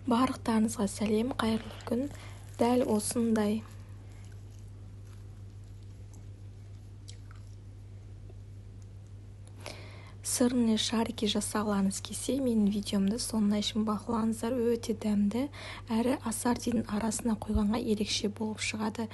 Барлықтарыңызға сәлем, қайырлы күн. Дәл осындай сырный шарики жасағыларыңыз келсе, менің видеомды соңына шейін бақылаңыздар. Өте дәмді әрі ассортидің арасына қойғанға ерекше болып шығады.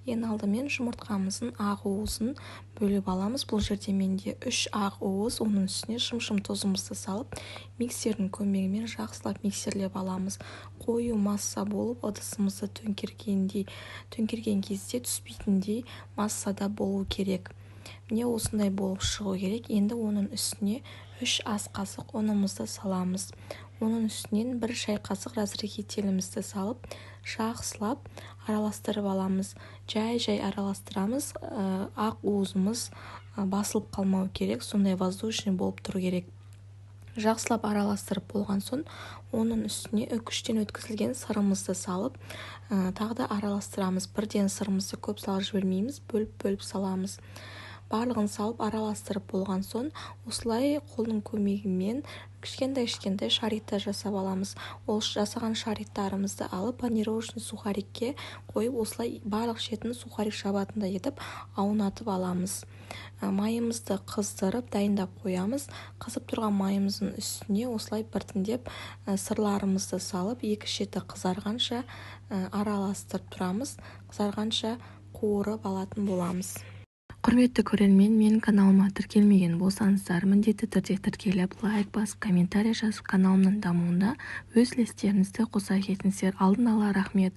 Ең алдымен жұмыртқамыздың ақ уызын бөліп аламыз. Бұл жерде менде 3 ақ уыз, оның үстіне шым тұзымызды салып, миксердің көмегімен жақсылап миксерлеп аламыз. Қою масса болып, ыдысымызды төңкерген кезде түспейтіндей массада болу керек. Міне осындай болып шығу керек. Енді оның үстіне 3 ас қасық ұнымызды саламыз. Оның үстінен 1 шай қасық разрыхителімізді салып, жақсылап араластырып аламыз. Жай араластырамыз. Ақ уызымыз басылып қалмау керек, сондай воздушный болып тұру керек. Жақсылап араластырып болған соң, оның үстіне үкіштен өткізілген сырымызды салып, тағы да араластырамыз. Бірден сырымызды көп салып жібермейміз, бөліп саламыз. Барлығын салып араластырып болған соң, осылай қолдың көмегімен кішкентай шариктар жасап аламыз. Ол жасаған шариктарымызды алып панировочный сухарикке қойып, осылай барлық шетін сухарик жабатындай етіп аунатып аламыз. Майымызды қыздырып дайындап қоямыз. Қызып тұрған майымыздың үстіне осылай біртіндеп сырларымызды салып, екі шеті қызарғанша араластырып тұрамыз. Қызарғанша қуырып алатын боламыз. Құрметті көрермен, менің каналыма тіркелмеген болсаңыздар, міндетті түрде тіркеліп, лайк басып, комментарий жазып, каналымның дамуында өз үлестеріңізді қоса кетіңіздер. Алдын ала рахмет.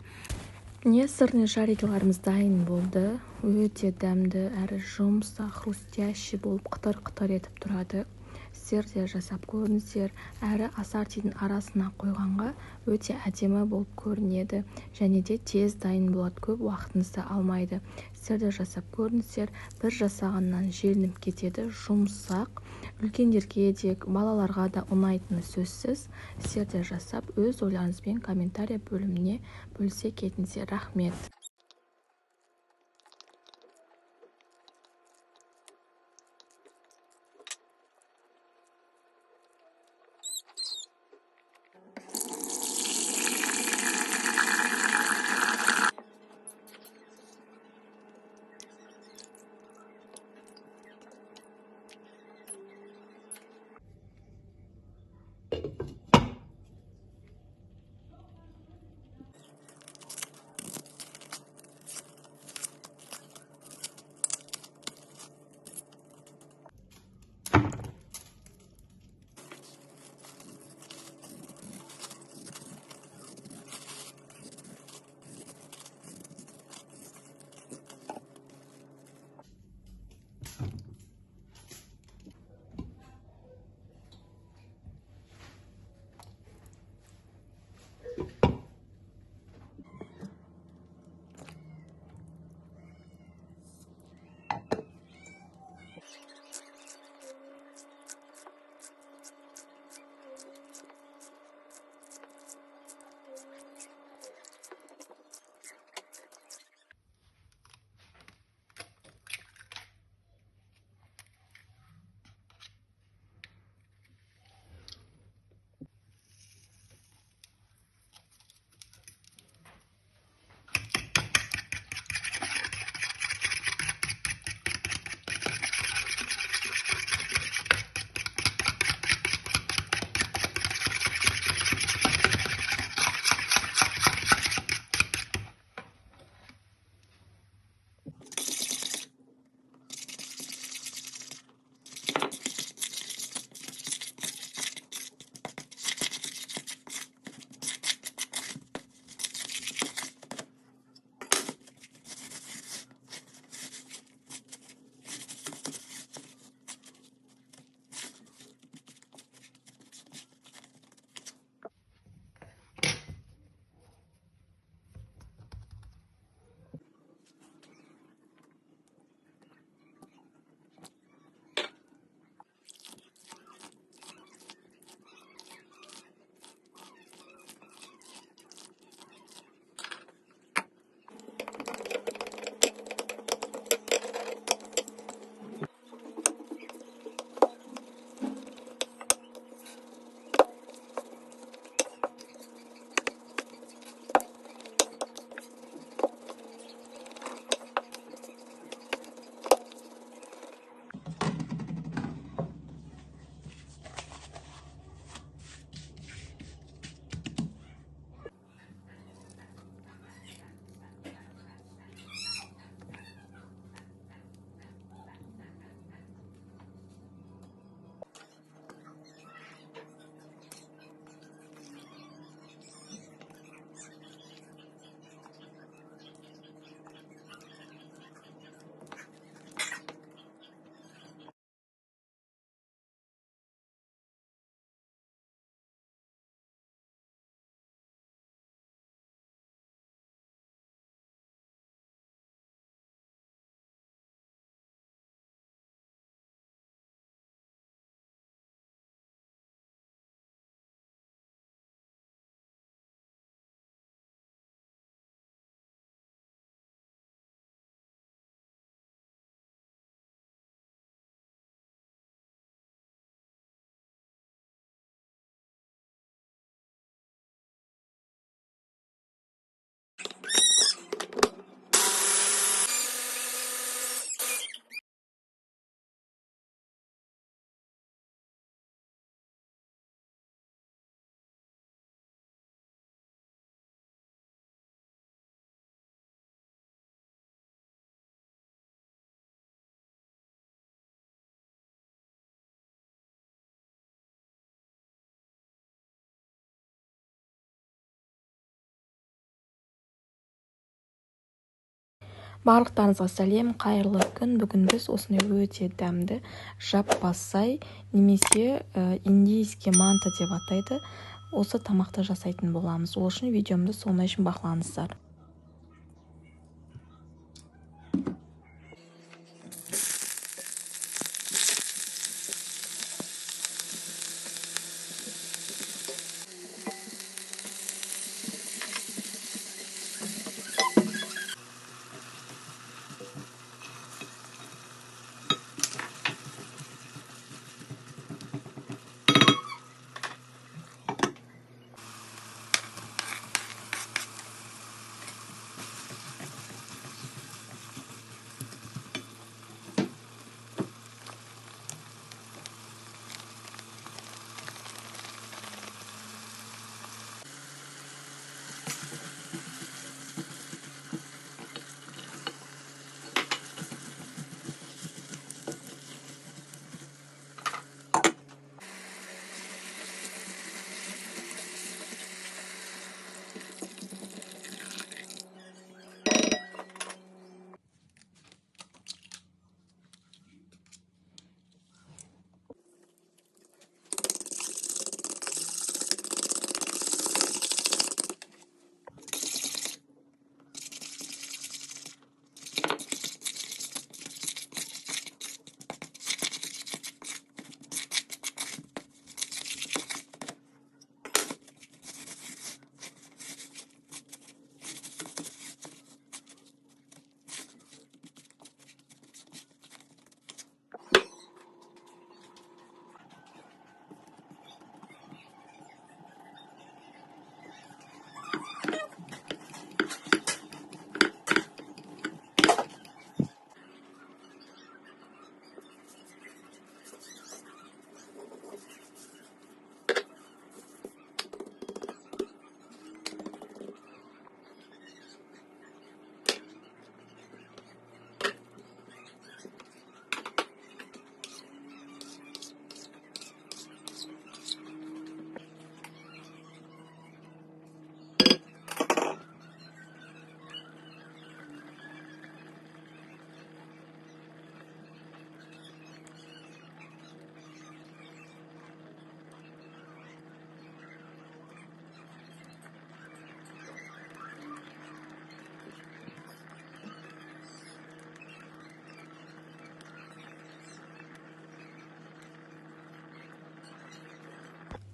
Міне сырный шарикаларымыз дайын болды. Өте дәмді әрі жұмсақ, хрустящий болып қытыр етіп тұрады. Сіздер де жасап көріңіздер. Әрі ассортидің арасына қойғанға өте әдемі болып көрінеді. Және де тез дайын болады, көп уақытыңызды алмайды. Сіздер де жасап көріңіздер. Бір жасағаннан желініп кетеді, жұмсақ. Үлкендерге де, балаларға да ұнайтыны сөзсіз. Сіздер де жасап, өз ойларыңызбен комментарий бөліміне бөлісе кетіңіздер. Рахмет. Барлықтарыңызға сәлем, қайырлы күн. Бүгін біз осындай өте дәмді жаппасай немесе индийский манта деп атайды. Осы тамақты жасайтын боламыз. Ол үшін видеомды соңына шейін бақылаңыздар.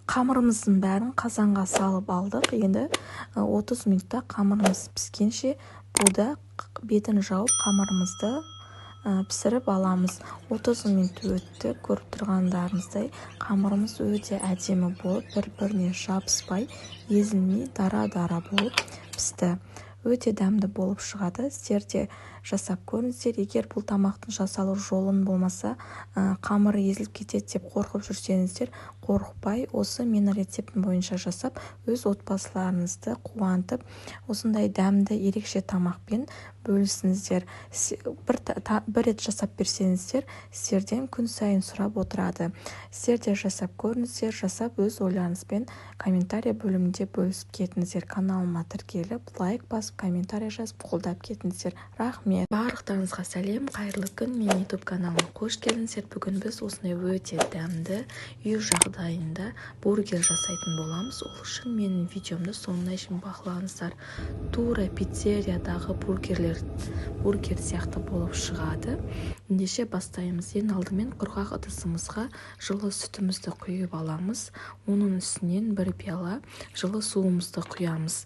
Қамырымыздың бәрін қазанға салып алдық. Енді 30 минутта қамырымыз піскенше бұда бетін жауып қамырымызды пісіріп аламыз. 30 минут өтті. Көріп тұрғандарыңыздай қамырымыз өте әдемі болып, бір-біріне жабыспай, езілмей, дара-дара болып пісті. Өте дәмді болып шығады. Сіздер де жасап көріңіздер. Егер бұл тамақтың жасалу жолын болмаса, қамыры езіліп кетеді деп қорқып жүрсеңіздер, қорықпай, осы менің рецептім бойынша жасап, өз отбасыларыңызды қуантып, осындай дәмді ерекше тамақпен бөлісіңіздер. Бір рет жасап берсеңіздер, сіздерден күн сайын сұрап отырады. Сіздер де жасап көріңіздер, жасап өз ойларыңызбен комментарий бөлімінде бөлісіп кетіңіздер. Каналыма тіркеліп, лайк басып, комментарий жазып, қолдап кетіңіздер. Рахмет. Барлықтарыңызға сәлем, қайырлы күн. Мен YouTube каналыма қош келдіңіздер. Бүгін біз осындай өте дәмді үй жағдайында бургер жасайтын боламыз. Ол үшін менің видеомды соңына шейін бақылаңыздар. Тура пиццериядағы бургер сияқты болып шығады. Ендеше бастаймыз. Ең алдымен құрғақ ыдысымызға жылы сүтімізді құйып аламыз. Оның үстінен бір пиала жылы суымызды құямыз.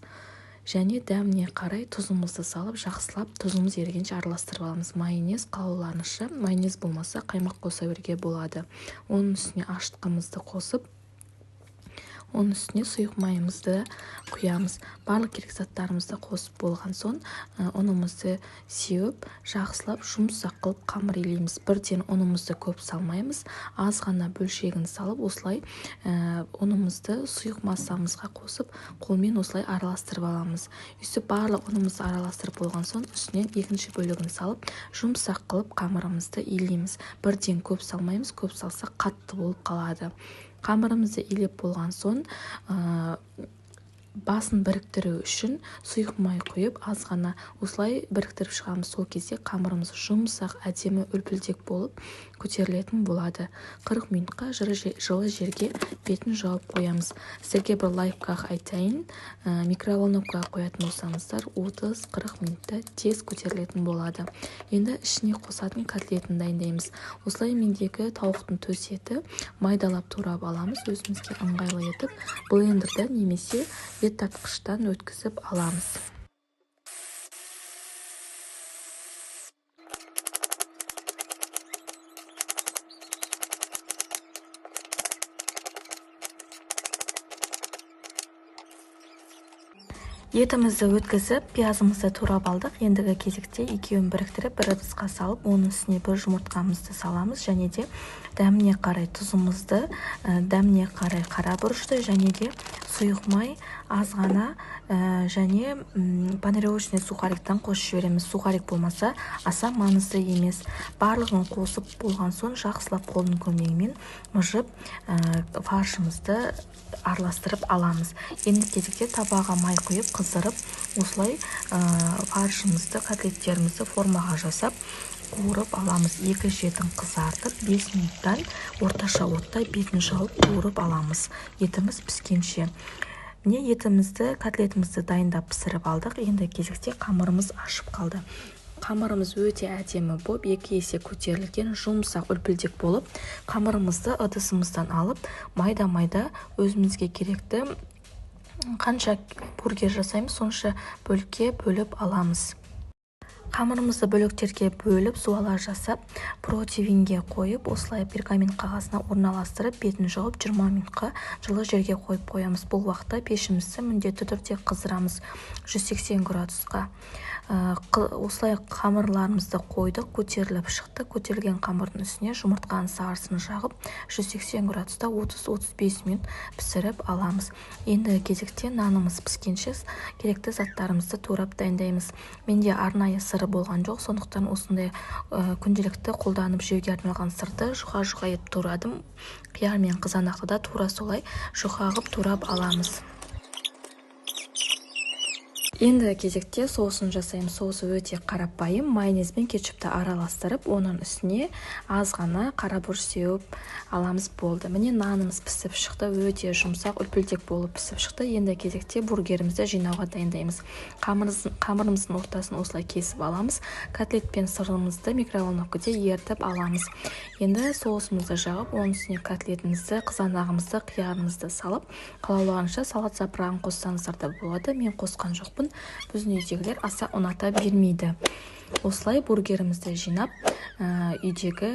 Және дәміне қарай тұзымызды салып, жақсылап тұзымыз ерігенше араластырып аламыз. Майонез қалауларыңызша, майонез болмаса қаймақ қоса беруге болады. Оның үстіне ашытқымызды қосып, оның үстіне сұйық майымызды құямыз. Барлық керек заттарымызды қосып болған соң, ұнымызды сеуіп, жақсылап жұмсақ қылып қамыр илейміз. Бірден ұнымызды көп салмаймыз, аз ғана бөлшегін салып, осылай ұнымызды сұйық массамызға қосып, қолмен осылай араластырып аламыз. Үсіп барлық ұнымызды араластырып болған соң, үстінен екінші бөлігін салып, жұмсақ қылып қамырымызды илейміз. Бірден көп салмаймыз, көп салсақ қатты болып қалады. Қамырымызды илеп болған соң, басын біріктіру үшін сұйық май құйып аз ғана осылай біріктіріп шығамыз. Сол кезде қамырымыз жұмсақ, әдемі үлпілдек болып көтерілетін болады. 40 минутқа жылы жерге бетін жауып қоямыз. Сіздерге бір лайфхак айтайын. Микроволновкаға қоятын болсаңыздар 30-40 минутта тез көтерілетін болады. Енді ішіне қосатын котлетін дайындаймыз. Осылай мендегі тауықтың төс еті майдалап турап аламыз. Өзімізге ыңғайлы етіп блендерда немесе ет тартқыштан өткізіп аламыз. Етімізді өткізіп, пиязымызды турап алдық. Ендігі кезекте екеуін біріктіріп, бір ыдысқа салып, оның үстіне бір жұмыртқамызды саламыз, және де дәміне қарай тұзымызды, дәміне қарай қара бұрышты, және де сұйық май, аз ғана және панировочный сухариктан қосып жібереміз. Сухарик болмаса аса маңызды емес. Барлығын қосып болған соң жақсылап қолдың көмегімен мыжып фаршымызды араластырып аламыз. Енді кезекте табаға май құйып қыздырып, осылай фаршымызды, котлеттерімізді формаға жасап қуырып аламыз. Екі жетін қызартып 5 минуттан орташа отта бетін жауып қуырып аламыз. Етіміз піскенше. Міне етімізді, котлетімізді дайындап пісіріп алдық. Енді кезекте қамырымыз ашып қалды. Қамырымыз өте әдемі болып, 2 есе көтерілген, жұмсақ үлпілдек болып, қамырымызды ыдысымыздан алып, майда-майда өзімізге керекті қанша бургер жасаймыз, сонша бөлікке бөліп аламыз. Қамырымызды бөліктерге бөліп, суала жасап, противинге қойып, осылай пергамент қағазына орналастырып, бетін жауып 20 минутқа жылы жерге қойып қоямыз. Бұл уақытта пешімізді міндетті түрде қыздырамыз 180 градусқа. Осылай қамырларымызды қойдық, көтеріліп шықты. Көтерілген қамырдың үстіне жұмыртқаның сарысын жағып 180 градуста 30-35 минут пісіріп аламыз. Енді кезекте нанымыз піскенше керекті заттарымызды турап дайындаймыз. Менде арнайы сыры болған жоқ, сондықтан осындай күнделікті қолданып жеуге арналған сырды жұқа-жұқа етіп турадым. Қияр мен қызанақты да тура солай жұқа қылып турап аламыз. Енді кезекте соусын жасаймыз. Соусы өте қарапайым. Майонез бен кетчупты араластырып, оның үстіне аз ғана қара бұрыш сеуіп аламыз, болды. Міне нанымыз пісіп шықты, өте жұмсақ, үлпілдек болып пісіп шықты. Енді кезекте бургерімізді жинауға дайындаймыз. Қамырымыздың ортасын осылай кесіп аламыз. Котлет пен сырымызды микроволновкада ерітіп аламыз. Енді соусымызды жағып, оның үстіне котлетімізді, қызанағымызды, қиярымызды салып, қалаулағанша салат запырағын қоссаңыздар да болады. Мен қосқан жоқпын. Біздің үйдегілер аса ұната бермейді. Осылай бургерімізді жинап, үйдегі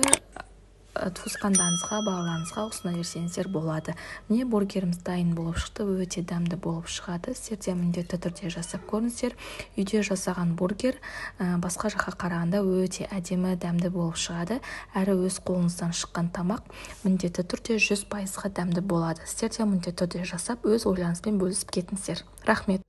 туысқандарыңызға, балаларыңызға ұсына берсеңіздер болады. Міне бургеріміз дайын болып шықты, өте дәмді болып шығады. Сіздер де міндетті түрде жасап көріңіздер. Үйде жасаған бургер басқа жаққа қарағанда өте әдемі, дәмді болып шығады. Әрі өз қолыңыздан шыққан тамақ міндетті түрде 100%-ға дәмді болады. Сіздер де міндетті түрде жасап, өз ойларыңызбен бөлісіп кетіңіздер. Рахмет.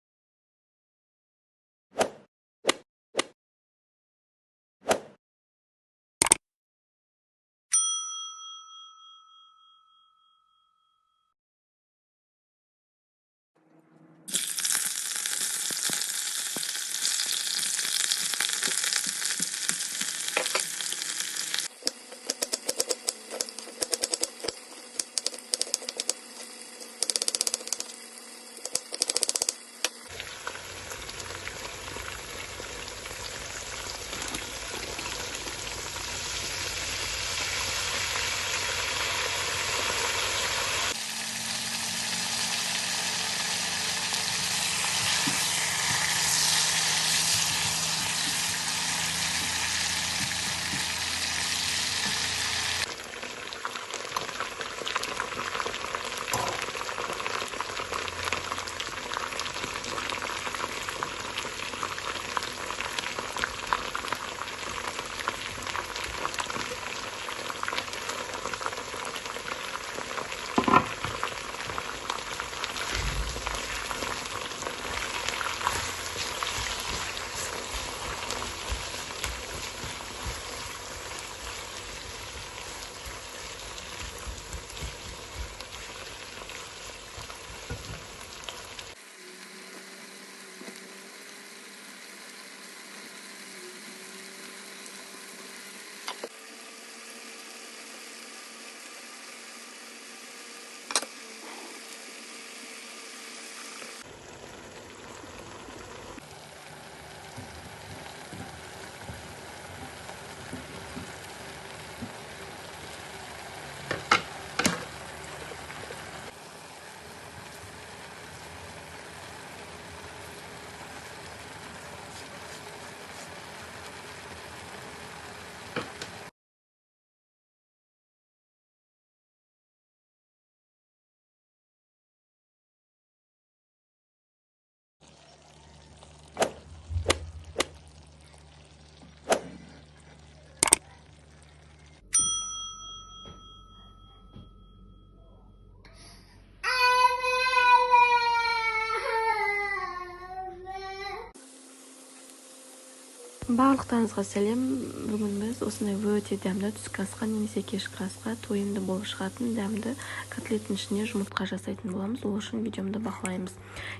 Барлықтарыңызға сәлем. Бүгін біз осындай өте дәмді түскі асқа немесе кешкі асқа тойымды болып шығатын дәмді котлеттің ішіне жұмыртқа жасайтын боламыз. Ол үшін видеомды бақылаймыз.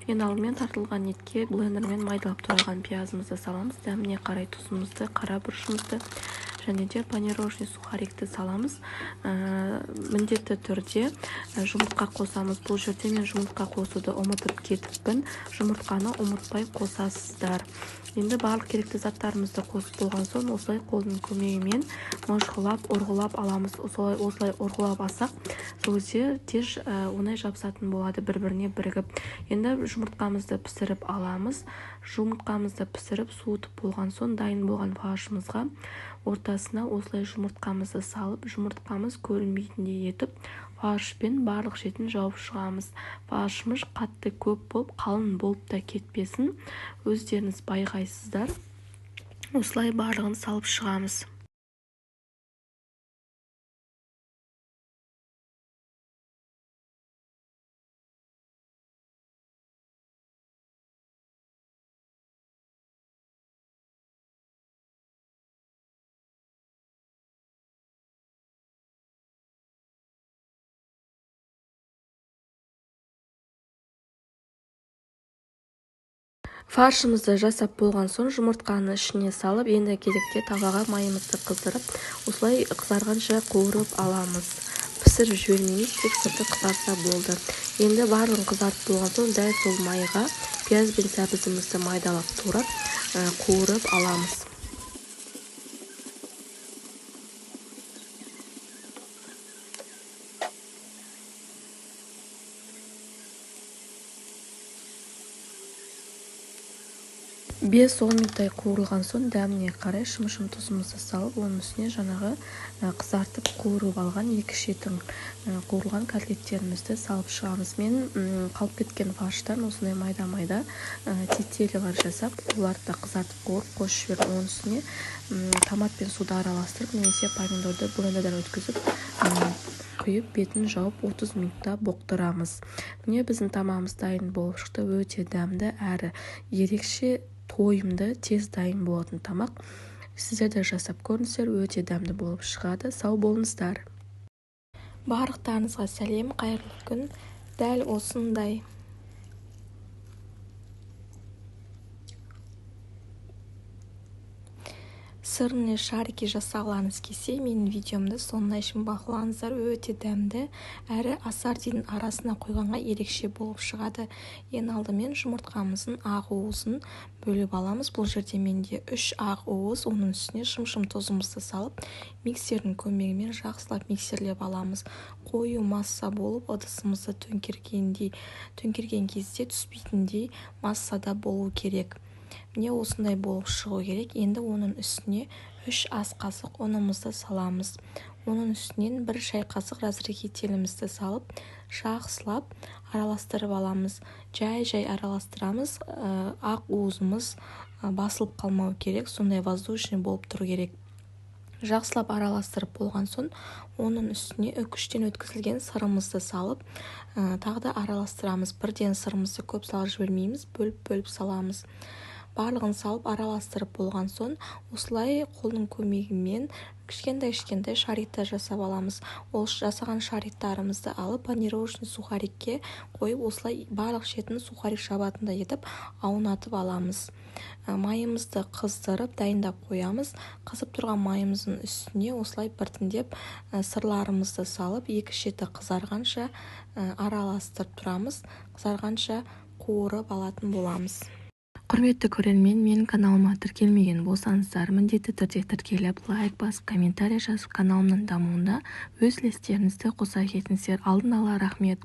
Ең алдымен тартылған етке блендермен майдалап туралған пиязымызды саламыз. Дәміне қарай тұзымызды, қара бұрышымызды және де панировочный сухарикті саламыз. Міндетті түрде жұмыртқа қосамыз. Бұл жерде мен жұмыртқа қосуды ұмытып кетіппін. Жұмыртқаны ұмытпай қосасыздар. Енді барлық керекті заттарымызды қосып болған соң осылай қолдың көмегімен мыжғылап, ұрғылап аламыз. Осылай ұрғылап алсақ, сол кезде тез оңай жабысатын болады, бір-біріне бірігіп. Енді жұмыртқамызды пісіріп аламыз. Жұмыртқамызды пісіріп суытып болған соң дайын болған фаршымызға ортасына осылай жұмыртқамызды салып, жұмыртқамыз көрінбейтіндей етіп, фаршпен барлық шетін жауып шығамыз. Фаршымыз қатты көп болып, қалың болып та кетпесін. Өздеріңіз байқайсыздар. Осылай барлығын салып шығамыз. Фаршымызды жасап болған соң жұмыртқаны ішіне салып, енді кезекте таваға майымызды қыздырып, осылай қызарғанша қуырып аламыз. Пісіріп жібермейміз, тек сырты қызарса болды. Енді барлығын қызартып болған соң дәл сол майға пияз бен сәбізімізді майдалап турап, қуырып аламыз. 5-10 минуттай қуырылған соң дәміне қарай шым-шым тұзымызды салып, оның үстіне жаңағы қызартып қуырып алған екі шетін қуырылған котлеттерімізді салып шығамыз. Мен қалып кеткен фарштан осындай майда-майда тетелевар жасап, оларды да қызартып қуырып қосып жіберіп, оның үстіне томат пен суды араластырып, немесе помидорды блендерден өткізіп құйып, бетін жауып 30 минутта боқтырамыз. Міне біздің тамағымыз дайын болып шықты. Өте дәмді әрі ерекше тойымды тез дайын болатын тамақ. Сіздер де жасап көріңіздер, өте дәмді болып шығады. Сау болыңыздар. Барлықтарыңызға сәлем, қайырлы күн. Дәл осындай сырные шарики жасағыларыңыз келсе, менің видеомды соңына шейін бақылаңыздар. Өте дәмді әрі ассортидің арасына қойғанға ерекше болып шығады. Ең алдымен жұмыртқамыздың ақ уызын бөліп аламыз. Бұл жерде менде 3 ақ уыз, оның үстіне шым-шым тұзымызды салып, миксердің көмегімен жақсылап миксерлеп аламыз. Қою масса болып, ыдысымызды төңкерген кезде түспейтіндей массада болу керек. Міне осындай болып шығу керек. Енді оның үстіне 3 ас қасық ұнымызды саламыз. Оның үстінен 1 шай қасық разрыхителімізді салып, жақсылап араластырып аламыз. Жай араластырамыз. Ақ уызымыз басылып қалмау керек, сондай воздушный болып тұру керек. Жақсылап араластырып болған соң, оның үстіне үкіштен өткізілген сырымызды салып, тағы да араластырамыз. Бірден сырымызды көп салып жібермейміз, бөліп саламыз. Барлығын салып араластырып болған соң, осылай қолдың көмегімен кішкентай шариктер жасап аламыз. Ол жасаған шариктарымызды алып панировочный сухарикке қойып, осылай барлық шетін сухарик жабатындай етіп аунатып аламыз. Майымызды қыздырып дайындап қоямыз. Қызып тұрған майымыздың үстіне осылай біртіндеп сырларымызды салып, екі шеті қызарғанша араластырып тұрамыз. Қызарғанша қуырып алатын боламыз. Құрметті көрермен, менің каналыма тіркелмеген болсаңыздар, міндетті түрде тіркеліп, лайк басып, комментарий жазып, каналымның дамуында өз үлестеріңізді қоса кетіңіздер. Алдын ала рахмет.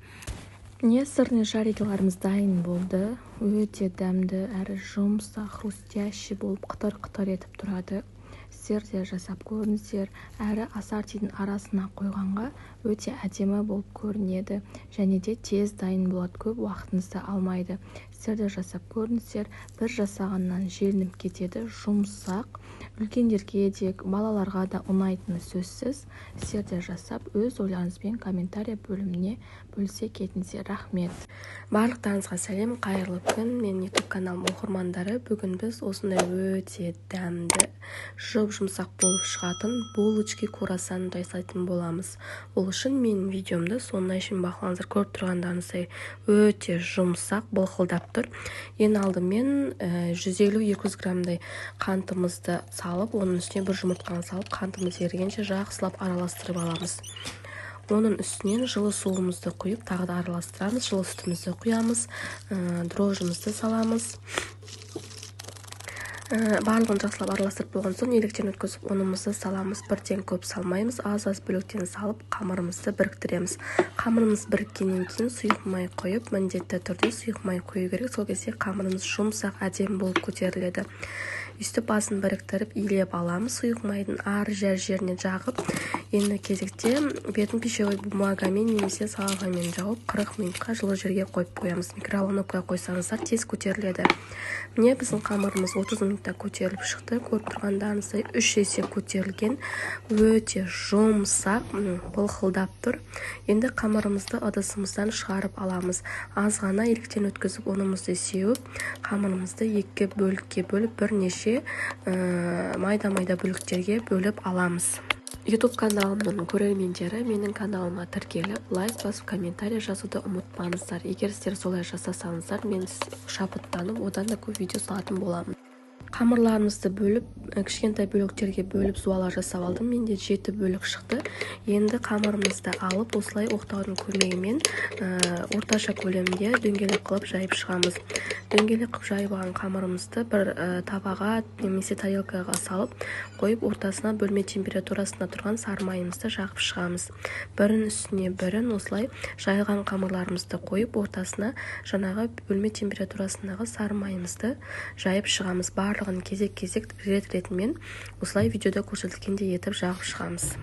Міне сырный шарикаларымыз дайын болды. Өте дәмді әрі жұмсақ, хрустящий болып қытыр-қытыр етіп тұрады. Сіздер де жасап көріңіздер. Әрі ассортидің арасына қойғанға өте әдемі болып көрінеді. Және де тез дайын болады, көп уақытыңызды алмайды. сіздер де жасап көріңіздер. Бір жасағаннан желініп кетеді, жұмсақ, үлкендерге де балаларға да ұнайтыны сөзсіз. Сіздер де жасап өз ойларыңызбен комментарий бөліміне бөлісе кетіңіздер. Рахмет. Барлықтарыңызға сәлем, қайырлы күн. Мен YouTube каналым оқырмандары. Бүгін біз осындай өте дәмді, жұмсақ болып шығатын булочки круассанын жасайтын боламыз. Ол үшін менің видеомды соңына шейін бақылаңыздар. Көріп тұрғандарыңыздай өте жұмсақ, былқылдап тұр. Ең алдымен 150-200 граммдай қантымызды салып, оның үстіне бір жұмыртқаны салып, қантымыз ерігенше жақсылап араластырып аламыз. Оның үстінен жылы суымызды құйып, тағы да араластырамыз. Жылы сүтімізді құямыз, дрожжымызды саламыз. Барлығын жақсылап араластырып болған соң електен өткізіп ұнымызды саламыз. Бірден көп салмаймыз, аз-аз бөліктен салып қамырымызды біріктіреміз. Қамырымыз біріккеннен кейін сұйық май құйып, міндетті түрде сұйық май құю керек. Сол кезде қамырымыз жұмсақ, әдемі болып көтеріледі. Үсті басын біріктіріп илеп аламыз. Сұйық майдың ар жеріне жағып, енді кезекте бетін пищевой бумагамен немесе салғамен жауып 40 минутқа жылы жерге қойып қоямыз. Микроволновкаға қойсаңыздар тез көтеріледі. Міне біздің қамырымыз 30 минутта көтеріліп шықты. Көріп тұрғандарыңыздай 3 есе көтерілген, өте жұмсақ, былқылдап тұр. Енді қамырымызды ыдысымыздан шығарып аламыз. Аз ғана електен өткізіп ұнымызды сеуіп, қамырымызды екі бөлікке бөліп, бірнеше майда-майда бөліктерге бөліп аламыз. YouTube каналымның көрермендері менің каналыма тіркеліп, лайк басып, комментарий жазуды ұмытпаңыздар. Егер сіздер солай жасасаңыздар, мен шабыттанып, одан да көп видео салатын боламын. Қамырларымызды бөліп, кішкентай бөліктерге бөліп суала жасап алдым. Менде 7 бөлік шықты. Енді қамырымызды алып, осылай оқтаудың көмегімен орташа көлемде дөңгелек қылып жайып шығамыз. Дөңгелек қылып жайып алған қамырымызды бір табаға немесе тарелкаға салып қойып, ортасына бөлме температурасында тұрған сары майымызды жағып шығамыз. Бірін үстіне бірін осылай жайылған қамырларымызды қойып, ортасына жаңағы бөлме температурасындағы сары майымызды жайып шығамыз. Барлығын кезек-кезек рет-ретімен осылай видеода көрсетілгендей етіп жағып шығамыз.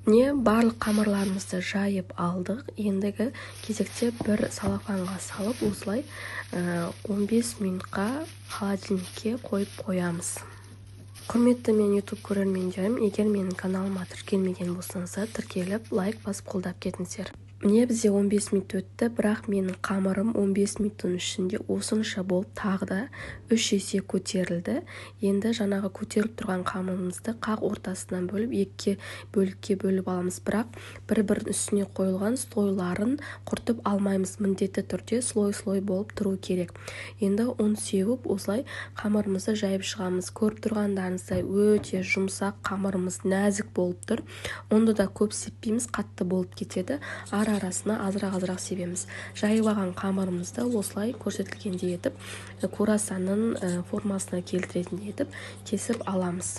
Барлық қамырларымызды жайып алдық. Ендігі кезекте бір салафанға салып, осылай 15 минутқа холодильникке қойып қоямыз. Құрметті мен YouTube көрермендерім, егер менің каналыма тіркелмеген болсаңыздар, тіркеліп, лайк басып қолдап кетіңіздер. Міне бізде 15 минут өтті, бірақ менің қамырым 15 минуттың ішінде осынша болып тағы да 3 есе көтерілді. Енді жаңағы көтеріліп тұрған қамырымызды қақ ортасынан бөліп, екі бөлікке бөліп аламыз. Бірақ бір-бірінің үстіне қойылған слойларын құртып алмаймыз. Міндетті түрде слой-слой болып тұру керек. Енді оны сеуіп, осылай қамырымызды жайып шығамыз. Көріп тұрғандарыңыздай өте жұмсақ, қамырымыз нәзік болып тұр. Онда да көп сеппейміз, қатты болып кетеді. Арасына азырақ себеміз. Жайып алған қамырымызды осылай көрсетілгендей етіп, круассанның формасына келтіретіндей етіп кесіп аламыз.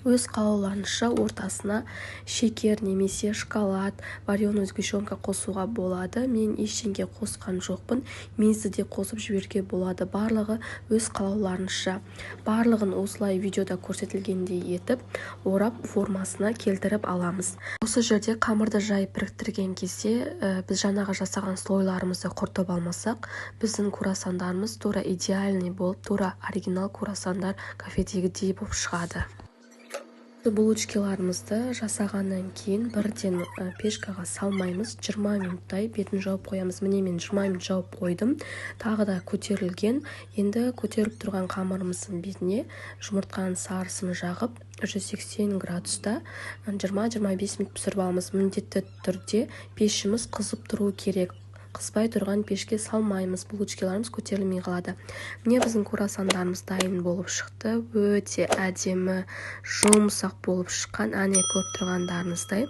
Өз қалауларыңызша ортасына шекер немесе шоколад, вареный сгущенка қосуға болады. Мен ештеңе қосқан жоқпын. Мейізді де қосып жіберге болады. Барлығы өз қалауларыңызша. Барлығын осылай видеода көрсетілгендей етіп, орап формасына келтіріп аламыз. Осы жерде қамырды жайып біріктірген кезде біз жаңағы жасаған слойларымызды құртып алмасақ, біздің круассандарымыз тура идеальный болып, тура оригинал круассандар кафедегідей болып шығады. Булочкаларымызды жасағаннан кейін бірден пешкаға салмаймыз. 20 минуттай бетін жауып қоямыз. Міне мен 20 минут жауып қойдым. Тағы да көтерілген. Енді көтеріп тұрған қамырымыздың бетіне жұмыртқаның сарысын жағып 180 градуста 20-25 минут пісіріп аламыз. Міндетті түрде пешіміз қызып тұру керек. Қызбай тұрған пешке салмаймыз, булочкаларымыз көтерілмей қалады. Міне біздің круассандарымыз дайын болып шықты. Өте әдемі, жұмсақ болып шыққан. Әне көріп тұрғандарыңыздай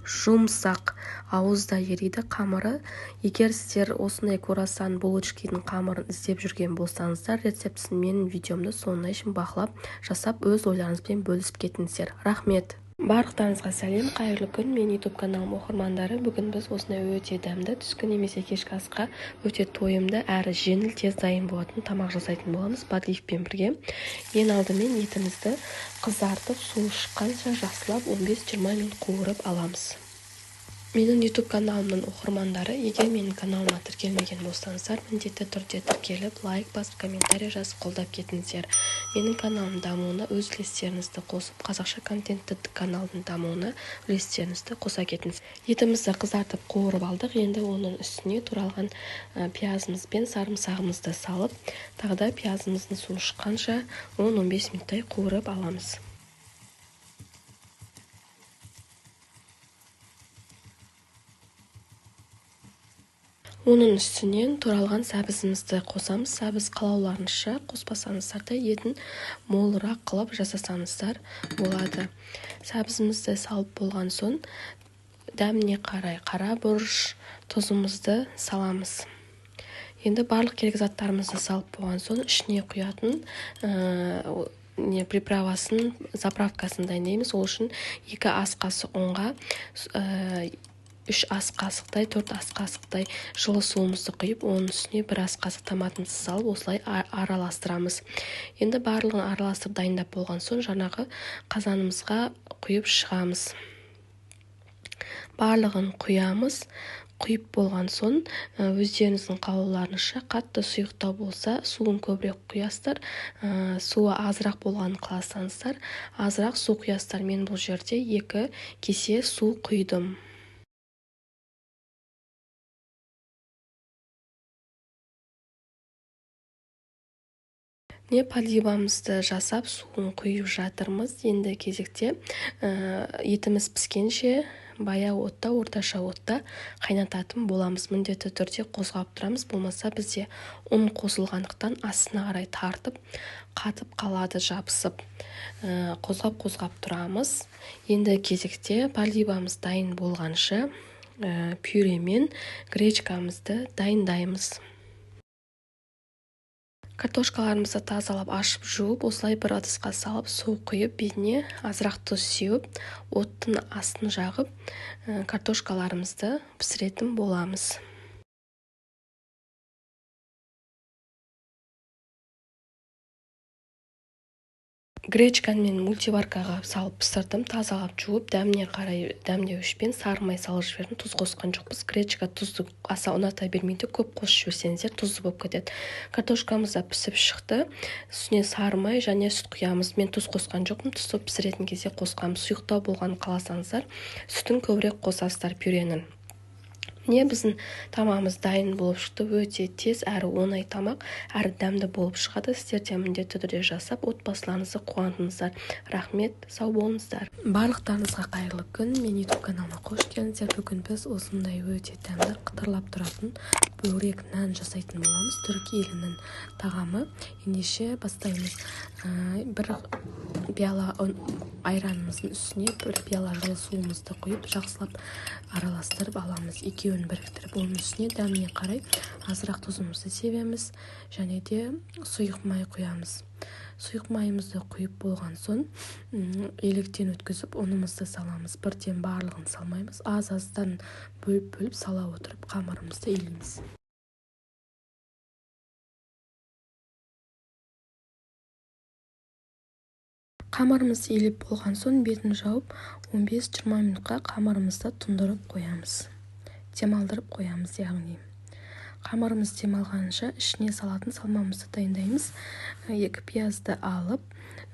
жұмсақ, ауызда ериді қамыры. Егер сіздер осындай круассан булочканың қамырын іздеп жүрген болсаңыздар, рецептісін менің видеомды соңына шейін бақылап, жасап өз ойларыңызбен бөлісіп кетіңіздер. Рахмет. Барлықтарыңызға сәлем, қайырлы күн. Мен YouTube каналым оқырмандары. Бүгін біз осындай өте дәмді, түскі немесе кешкі асқа өте тойымды әрі жеңіл, тез дайын болатын тамақ жасайтын боламыз подливпен бірге. Ең алдымен етімізді қызартып, суы шыққанша жақсылап 15-20 минут қуырып аламыз. Менің YouTube каналымның оқырмандары, егер менің каналыма тіркелмеген болсаңыздар, міндетті түрде тіркеліп, лайк басып, комментарий жазып қолдап кетіңіздер. Менің каналым дамуына өз үлестеріңізді қосып, қазақша контентті каналдың дамуына үлестеріңізді қоса кетіңіз. Етімізді қызартып қуырып алдық. Енді оның үстіне туралған пиязымыз бен сарымсағымызды салып, тағы да пиязымыздың суы шыққанша 10-15 минуттай қуырып аламыз. Оның үстінен туралған сәбізімізді қосамыз. Сәбіз қалауларыңызша, қоспасаңыздар да етін молырақ қылып жасасаңыздар болады. Сәбізімізді салып болған соң дәміне қарай қара бұрыш, тұзымызды саламыз. Енді барлық керек заттарымызды салып болған соң ішіне құятын приправасын, заправкасын дайындаймыз. Ол үшін 2 ас қасық ұнға 3 ас қасықтай, 4 ас қасықтай жылы суымызды құйып, оның үстіне 1 ас қасық томатымызды салып, осылай араластырамыз. Енді барлығын араластырып дайындап болған соң жаңағы қазанымызға құйып шығамыз. Барлығын құямыз. Құйып болған соң өздеріңіздің қалауларыңызша қатты сұйықтау болса, суын көбірек құясыздар. Суы азырақ болғанын қаласаңыздар, азырақ су құясыздар. Мен бұл жерде 2 кесе су құйдым. Подливамызды жасап, суын құйып жатырмыз. Енді кезекте етіміз піскенше баяу отта, орташа отта қайнататын боламыз. Міндетті түрде қозғап тұрамыз. Болмаса бізде ұн қосылғандықтан астына қарай тартып, қатып қалады, жабысып. Қозғап тұрамыз. Енді кезекте подливамыз дайын болғанша пюре мен гречкамызды дайындаймыз. Картошкаларымызды тазалап, ашып, жуып, осылай бір ыдысқа салып, су құйып, бетіне азырақ тұз сеуіп, оттың астын жағып, картошкаларымызды пісіретін боламыз. Гречканы мен мультиваркаға салып пісірдім, тазалап жуып, дәміне қарай дәмдеуішпен сары май салып жібердім. Тұз қосқан жоқпыз. Гречка тұзды аса ұната бермейді, көп қосып жіберсеңіздер тұзды болып кетеді. Картошкамыз да пісіп шықты. Үстіне сары май және сүт құямыз. Мен тұз қосқан жоқпын. Тұзды пісіретін кезде қосқанмын. Сұйықтау болғанын қаласаңыздар, сүтін көбірек қосасыздар пюренің. Біздің тамағымыз дайын болып шықты. Өте тез әрі оңай тамақ, әрі дәмді болып шығады. Сіздер де міндетті түрде жасап, отбасыларыңызды қуантыңыздар. Рахмет, сау болыңыздар. Барлықтарыңызға қайырлы күн. Мен YouTube каналыма қош келдіңіздер. Бүгін біз осындай өте дәмді, қытырлап тұратын бөрек нан жасайтын боламыз. Түрік елінің тағамы. Ендеше бастаймыз. Бір пиала айранымыздың үстіне бір пиала жылы суымызды құйып, жақсылап араластырып аламыз. Екеуін біріктіріп, оның үстіне дәміне қарай азырақ тұзымызды себеміз, және де сұйық май құямыз. Сұйық майымызды құйып болған соң електен өткізіп, ұнымызды саламыз. Бірден барлығын салмаймыз. Аз-аздан бөліп сала отырып, қамырымызды илейміз. Қамырымыз илеп болған соң бетін жауып 15-20 минутқа қамырымызды тұндырып қоямыз. Демалдырып қоямыз, яғни. Қамырымыз демалғанша ішіне салатын салмамызды дайындаймыз. 2 пиязды алып,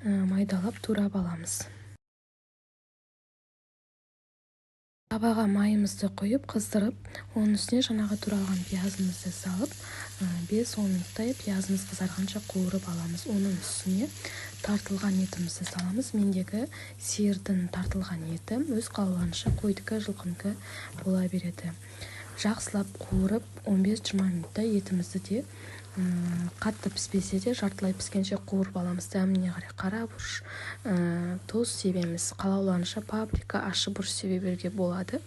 майдалап турап аламыз. Табаға майымызды қойып, қыздырып, оның үстіне жаңағы туралған пиязымызды салып, 5-10 минуттай пиязымыз қызарғанша қуырып аламыз. Оның үстіне тартылған етімізді саламыз. Мендегі сиырдың тартылған еті өз қалауларыңызша қойдікі, жылқынікі бола береді. Жақсылап қуырып 15-20 минутта етімізді де қатты піспесе де жартылай піскенше қуырып аламыз. Дәміне қарай қара бұрыш, тұз себеміз. Қалауларыңызша паприка, ащы бұрыш себе беруге болады.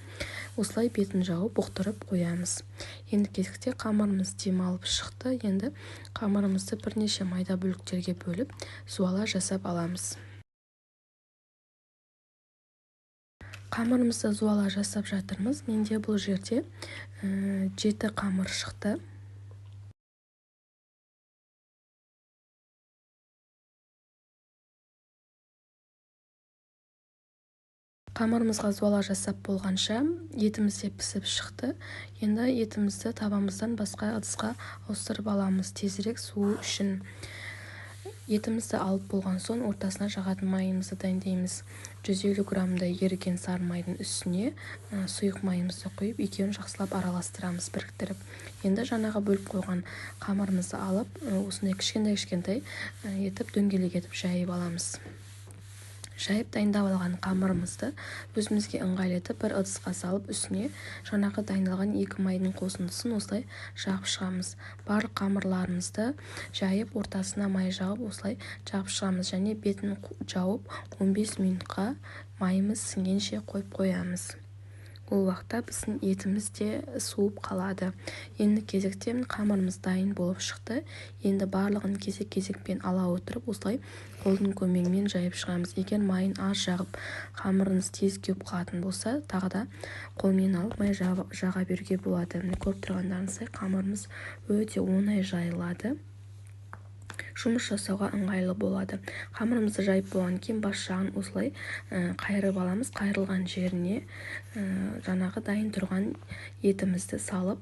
Осылай бетін жауып бұқтырып қоямыз. Енді кезекте қамырымыз демалып шықты. Енді қамырымызды бірнеше майда бөліктерге бөліп, суала жасап аламыз. Қамырымызды зуала жасап жатырмыз. Менде бұл жерде 7 қамыр шықты. Қамырымызға зуала жасап болғанша етіміз де пісіп шықты. Енді етімізді табамыздан басқа ыдысқа ауыстырып аламыз, тезірек суы үшін. Етімізді алып болған соң ортасына жағатын майымызды дайындаймыз. 150 граммдай еріген сары майдың үстіне сұйық майымызды құйып, екеуін жақсылап араластырамыз, біріктіріп. Енді жаңағы бөліп қойған қамырымызды алып, осындай кішкентай етіп дөңгелек етіп жайып аламыз. Жайып дайындап алған қамырымызды өзімізге ыңғайлы етіп бір ыдысқа салып, үстіне жаңағы дайындалған 2 майдың қосындысын осылай жағып шығамыз. Барлық қамырларымызды жайып, ортасына май жағып, осылай жағып шығамыз және бетін жауып 15 минутқа майымыз сіңгенше қойып қоямыз. Ол уақытта біздің етіміз де суып қалады. Енді кезектен қамырымыз дайын болып шықты. Енді барлығын кезек-кезекпен ала отырып, осылай қолдың көмегімен жайып шығамыз. Егер майын аз жағып, қамырыңыз тез кеуіп қалатын болса, тағы да қолмен алып май жаға беруге болады. Көріп тұрғандарыңыздай қамырымыз өте оңай жайылады. Жұмыс жасауға ыңғайлы болады. Қамырымызды жайып болған кейін бас жағын осылай қайырып аламыз. Қайырылған жеріне жаңағы дайын тұрған етімізді салып,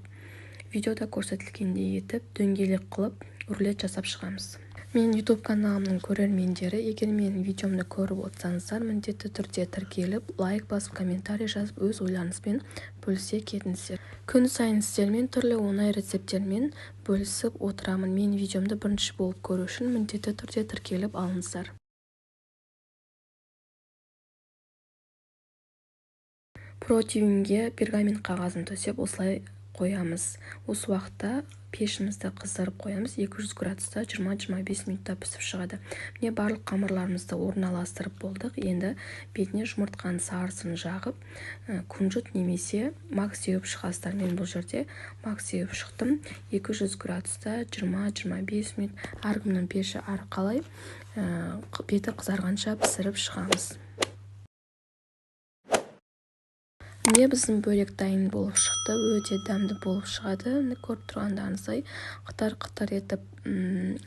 видеода көрсетілгендей етіп дөңгелек қылып рулет жасап шығамыз. Мен YouTube каналымның көрермендері, егер менің видеомды көріп отырсаңыздар, міндетті түрде тіркеліп, лайк басып, комментарий жазып, өз ойларыңызбен бөлісе кетіңіздер. Күн сайын сіздермен түрлі оңай рецепттермен бөлісіп отырамын. Мен видеомды бірінші болып көру үшін міндетті түрде тіркеліп алыңыздар. Противеньге пергамент қағазын төсеп осылай қоямыз. Осы уақытта пешімізді қыздырып қоямыз. 200 градуста 20-25 минутта пісіп шығады. Міне барлық қамырларымызды орналастырып болдық. Енді бетіне жұмыртқаның сарысын жағып, күнжіт немесе мак сеуіп шығасыздар. Мен бұл жерде мак сеуіп шықтым. 200 градуста 20-25 минут. Әркімнің пеші әрқалай беті қызарғанша пісіріп шығамыз. Міне біздің бөлек дайын болып шықты, өте дәмді болып шығады. Көріп тұрғандарыңыздай қытар-қытар етіп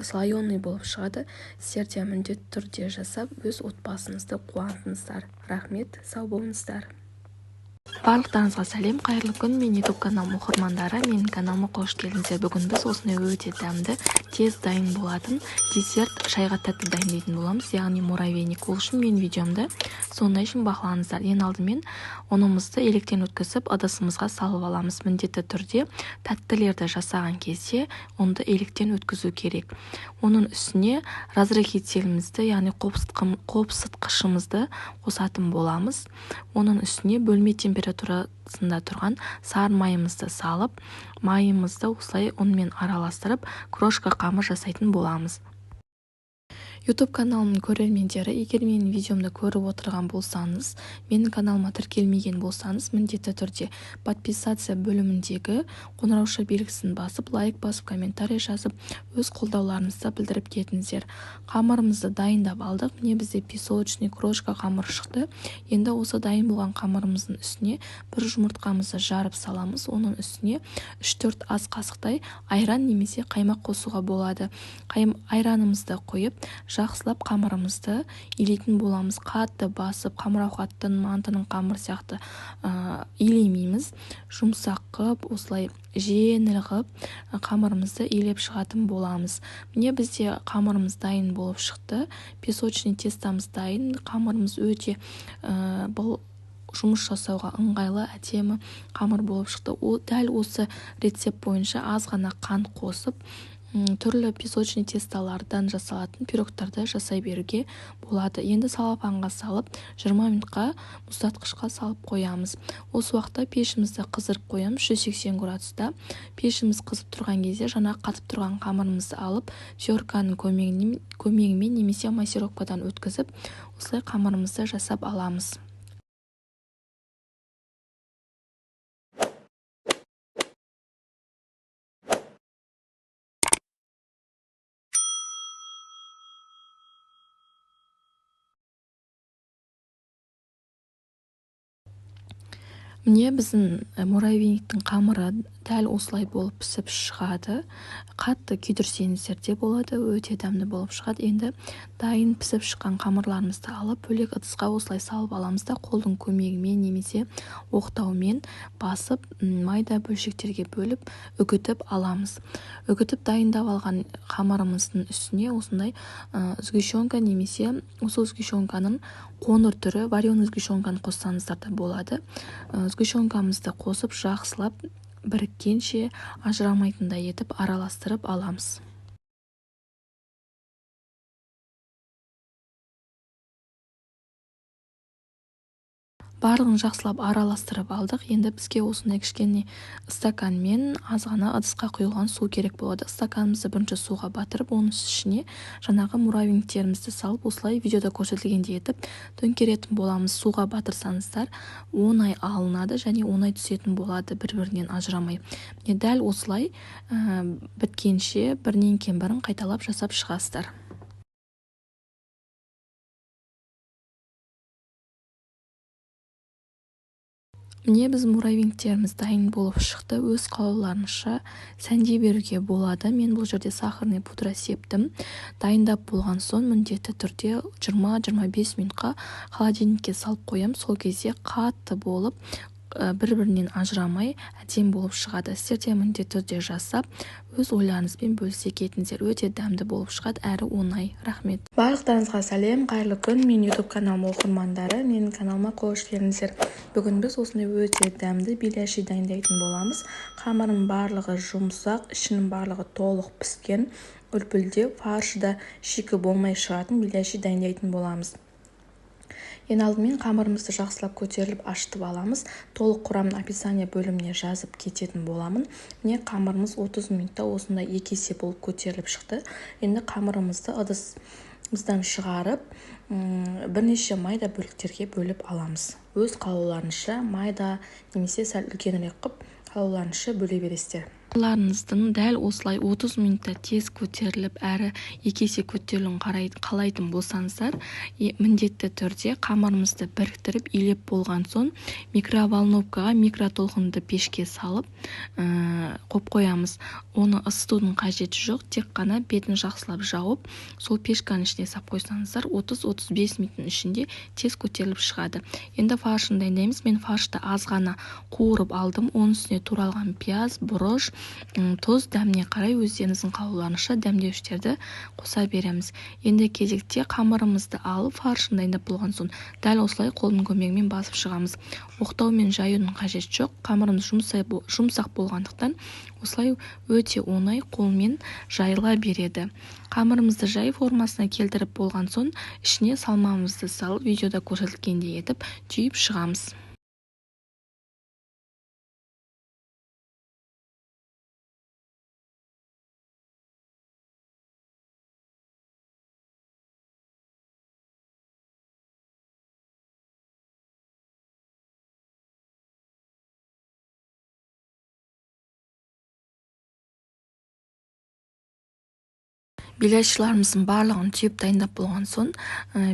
слайонный болып шығады. Сіздер де міндетті түрде жасап, өз отбасыңызды қуантыңыздар. Рахмет, сау болыңыздар. Барлықтарыңызға сәлем, қайырлы күн. Мен YouTube каналым оқырмандары, менің каналыма қош келдіңіздер. Бүгін біз осындай өте дәмді, тез дайын болатын десерт шайға тәтті дайындайтын боламыз, яғни муравейник. Ол үшін мен видеомды сондай үшін бақылаңыздар. Ең алдымен ұнымызды електен өткізіп, ыдысымызға салып аламыз. Міндетті түрде тәттілерді жасаған кезде ұнды електен өткізу керек. Оның үстіне разрыхителімізді, яғни қопсытқышымызды қосатын боламыз. Оның үстіне бөлме температурасында тұрған сары майымызды салып, майымызды осылай ұнмен араластырып, крошка қамыр жасайтын боламыз. YouTube каналымның көрермендері, егер менің видеомды көріп отырған болсаңыз, менің каналыма тіркелмеген болсаңыз, міндетті түрде подписация бөліміндегі қоңырауша белгісін басып, лайк басып, комментарий жазып, өз қолдауларыңызды білдіріп кетіңіздер. Қамырымызды дайындап алдық. Міне бізде песочный крошка қамыр шықты. Енді осы дайын болған қамырымыздың үстіне бір жұмыртқамызды жарып саламыз. Оның үстіне 3-4 ас қасықтай айран немесе қаймақ қосуға болады. Айранымызды қойып, жақсылап қамырымызды илейтін боламыз. Қатты басып, қамыр-ауқаттың мантының қамыр сияқты илемейміз. Жұмсақ қып, осылай жеңіл қып қамырымызды илеп шығатын боламыз. Міне бізде қамырымыз дайын болып шықты. Песочный тестамыз дайын. Қамырымыз өте бұл жұмыс жасауға ыңғайлы, әдемі қамыр болып шықты. Дәл осы рецепт бойынша аз ғана қант қосып, түрлі песочный тесталардан жасалатын пирогтарды жасай беруге болады. Енді салапанға салып 20 минутқа мұздатқышқа салып қоямыз. Осы уақытта пешімізді қыздырып қоямыз 180 градуста. Пешіміз қызып тұрған кезде жаңа қатып тұрған қамырымызды алып, терканың көмегімен немесе массировкадан өткізіп, осылай қамырымызды жасап аламыз. Міне біздің муравейниктің қамыры дәл осылай болып пісіп шығады. Қатты күйдірсеңіздер де болады, өте дәмді болып шығады. Енді дайын пісіп шыққан қамырларымызды алып бөлек ыдысқа осылай салып аламыз да қолдың көмегімен немесе оқтаумен басып майда бөлшектерге бөліп үгітіп аламыз. Үгітіп дайындап алған қамырымыздың үстіне осындай сгущенка немесе осы сгущенканың қоңыр түрі вареный сгущенканы қоссаңыздар да болады. Сгущенкамызды қосып жақсылап біріккенше ажырамайтындай етіп араластырып аламыз. Барлығын жақсылап араластырып алдық. Енді бізге осындай кішкене стаканмен азғана ыдысқа құйылған су керек болады. Стаканымызды бірінші суға батырып, оның ішіне жаңағы муравейниктерімізді салып, осылай видеода көрсетілгендей етіп төңкеретін боламыз. Суға батырсаңыздар, оңай алынады және оңай түсетін болады, бір-бірінен ажырамай. Дәл осылай біткенше бірінен кейін бірін қайталап жасап шығасыздар. Міне біздің муравейниктеріміз дайын болып шықты. Өз қалауларыңызша сәндей беруге болады. Мен бұл жерде сахарный пудра септім. Дайындап болған соң міндетті түрде 20-25 минутқа холодильникке салып қоям. Сол кезде қатты болып бір-бірінен ажырамай әдемі болып шығады. Сіздер де міндетті түрде жасап өз ойларыңызбен бөлісе кетіңіздер. Өте дәмді болып шығады, әрі оңай. Рахмет. Барлықтарыңызға сәлем, қайырлы күн. Мен YouTube каналым оқырмандары, менің каналыма қош келдіңіздер. Бүгін біз осындай өте дәмді беляши дайындайтын боламыз. Қамырының барлығы жұмсақ, ішінің барлығы толық піскен, үлпілдеп, фаршыда шикі болмай шығатын беляши дайындайтын боламыз. Ең алдымен қамырымызды жақсылап көтеріліп ашытып аламыз. Толық құрамын описание бөліміне жазып кететін боламын. Міне қамырымыз 30 минутта осындай 2 есе болып көтеріліп шықты. Енді қамырымызды ыдысымыздан шығарып, бірнеше майда бөліктерге бөліп аламыз. Өз қалауларыңызша майда немесе сәл үлкенірек қып, қалауларыңызша бөле бересіздер. Қамырларыңыздың дәл осылай 30 минутта тез көтеріліп, әрі 2 есе көтерілуін қалайтын болсаңыздар, міндетті түрде қамырымызды біріктіріп, илеп болған соң микроволновкаға, микротолқынды пешке салып қойып қоямыз. Оны ысытудың қажеті жоқ, тек қана бетін жақсылап жауып, сол пешканың ішіне сап қойсаңыздар, 30-35 минуттың ішінде тез көтеріліп шығады. Енді фаршын дайындаймыз. Мен фаршты азғана қуырып алдым. Оның үстіне туралған пияз, бұрыш, тұз, дәміне қарай өздеріңіздің қалауларыңызша дәмдеуіштерді қоса береміз. Енді кезекте қамырымызды алып, фаршын дайындап болған соң дәл осылай қолдың көмегімен басып шығамыз. Оқтаумен жаюдың қажеті жоқ. Қамырымыз жұмсақ болғандықтан осылай өте оңай қолмен жайыла береді. Қамырымызды жай формасына келтіріп болған соң ішіне салмамызды салып, видеода көрсетілгендей етіп түйіп шығамыз. Беляшиларымыздың барлығын түйіп дайындап болған соң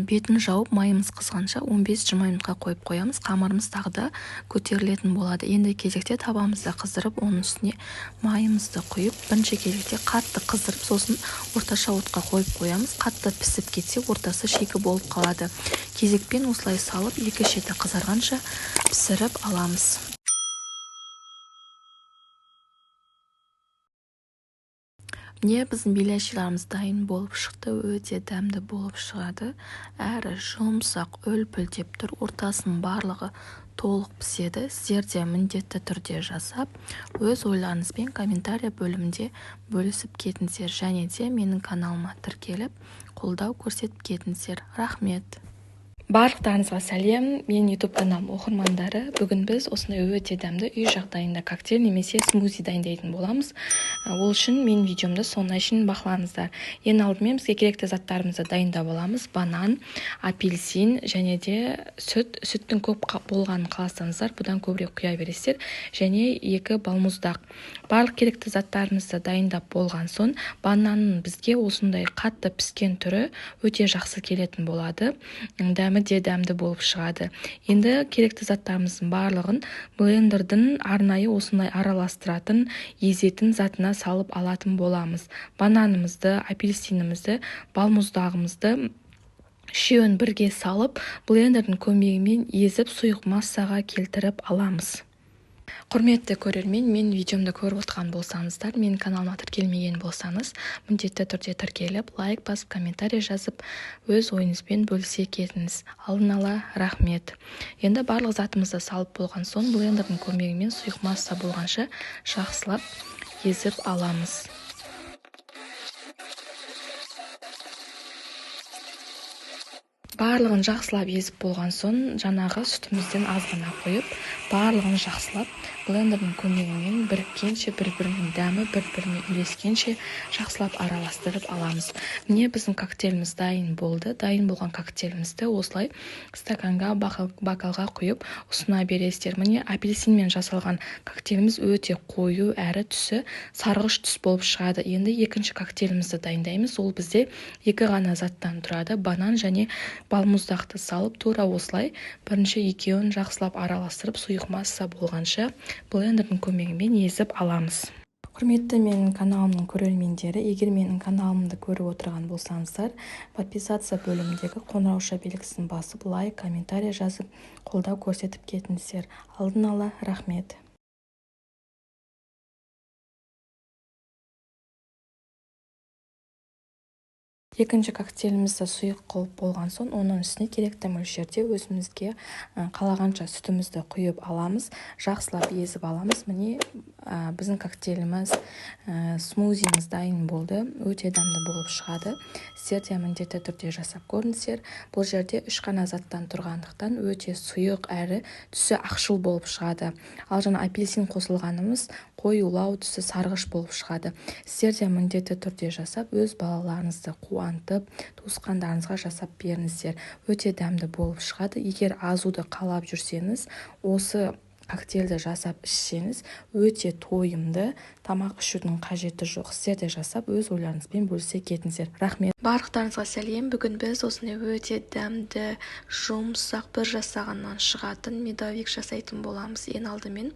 бетін жауып майымыз қызғанша 15-20 минутқа қойып қоямыз. Қамырымыз тағы да көтерілетін болады. Енді кезекте табамызды қыздырып, оның үстіне майымызды құйып, бірінші кезекте қатты қыздырып, сосын орташа отқа қойып қоямыз. Қатты пісіп кетсе, ортасы шикі болып қалады. Кезекпен осылай салып, екі шеті қызарғанша пісіріп аламыз. Міне біздің беляшиларымыз дайын болып шықты, өте дәмді болып шығады. Әрі жұмсақ, үлпілдеп тұр, ортасының барлығы толық піседі. Сіздер де міндетті түрде жасап, өз ойларыңызбен комментария бөлімінде бөлісіп кетіңіздер. Және де менің каналыма тіркеліп, қолдау көрсетіп кетіңіздер. Рахмет. Барлықтарыңызға сәлем, мен YouTube каналым оқырмандары. Бүгін біз осындай өте дәмді үй жағдайында коктейль немесе смузи дайындайтын боламыз. Ол үшін мен видеомды соңына шейін бақылаңыздар. Ең алдымен бізге керекті заттарымызды дайындап аламыз. Банан, апельсин және де сүт. Сүттің көп болғанын қаласаңыздар, бұдан көбірек құя бересіздер. Және 2 балмұздақ. Барлық керекті заттарымызды дайындап болған соң, бананның бізге осындай қатты піскен түрі өте жақсы келетін болады. Дәмі өте дәмді болып шығады. Енді керекті заттарымыздың барлығын блендердің арнайы осындай араластыратын, езетін затына салып алатын боламыз. Бананымызды, апельсинімізді, балмұздағымызды үшеуін бірге салып, блендердің көмегімен езіп сұйық массаға келтіріп аламыз. Құрметті көрермен, мен видеомды көріп отырған болсаңыздар, менің каналыма тіркелмеген болсаңыз, міндетті түрде тіркеліп, лайк басып, комментарий жазып, өз ойыңызбен бөлісе кетіңіз. Алдын ала рахмет. Енді барлық затымызды салып болған соң, блендердің көмегімен сұйық масса болғанша жақсылап езіп аламыз. Барлығын жақсылап езіп болған соң, жаңағы сүтімізден аз ғана қойып, барлығын жақсылап блендердің көмегімен біріккенше, бір-бірінің дәмі бір-біріне үйлескенше жақсылап араластырып аламыз. Міне біздің коктейліміз дайын болды. Дайын болған коктейлімізді осылай стаканға, бокалға құйып ұсына бересіздер. Міне апельсинмен жасалған коктейліміз өте қою әрі түсі сарғыш түс болып шығады. Енді екінші коктейлімізді дайындаймыз. Ол бізде екі ғана заттан тұрады. Банан және балмұздақты салып, тура осылай бірінші екеуін жақсылап араластырып, сұйық масса болғанша блендердің көмегімен езіп аламыз. Құрметті менің каналымның көрермендері, егер менің каналымды көріп отырған болсаңыздар, подписаться бөліміндегі қоңырауша белгісін басып, лайк, комментарий жазып, қолдау көрсетіп кетіңіздер. Алдын ала рахмет. Екінші коктейлімізді сұйық қылып болған соң, оның үстіне керекті мөлшерде өзімізге қалағанша сүтімізді құйып аламыз, жақсылап езіп аламыз. Міне біздің коктейліміз, смузиміз дайын болды, өте дәмді болып шығады. Сіздер де міндетті түрде жасап көріңіздер. Бұл жерде үш қана заттан тұрғандықтан өте сұйық әрі түсі ақшыл болып шығады. Ал жаңа апельсин қосылғанымыз қоюлау түсі сарғыш болып шығады. Сіздер де міндетті түрде жасап, өз балаларыңызды қуантып, туысқандарыңызға жасап беріңіздер. Өте дәмді болып шығады. Егер азуды қалап жүрсеңіз, осы коктейльді жасап ішсеңіз, өте тойымды, тамақ ішудің қажеті жоқ. Сіздер де жасап, өз ойларыңызбен бөлісе кетіңіздер. Рахмет. Барлықтарыңызға сәлем. Бүгін біз осындай өте дәмді, жұмсақ бір жасағаннан шығатын медовик жасайтын боламыз. Ең алдымен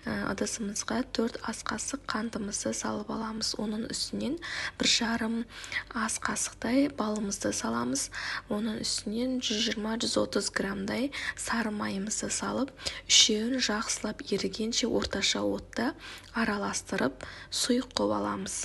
ыдысымызға 4 ас қасық қантымызды салып аламыз. Оның үстінен 1,5 ас қасықтай балымызды саламыз. Оның үстінен 120-130 граммдай сары майымызды салып, үшеуін жақсылап ерігенше орташа отта араластырып, сұйық қылып аламыз.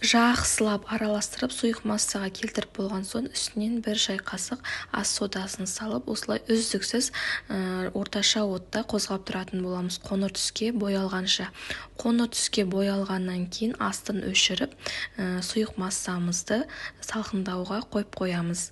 Жақсылап араластырып, сұйық массаға келтіріп болған соң, үстінен 1 шай қасық ас содасын салып, осылай үздіксіз орташа отта қозғап тұратын боламыз, қоңыр түске боялғанша. Қоңыр түске боялғаннан кейін астын өшіріп, сұйық массамызды салқындауға қойып қоямыз.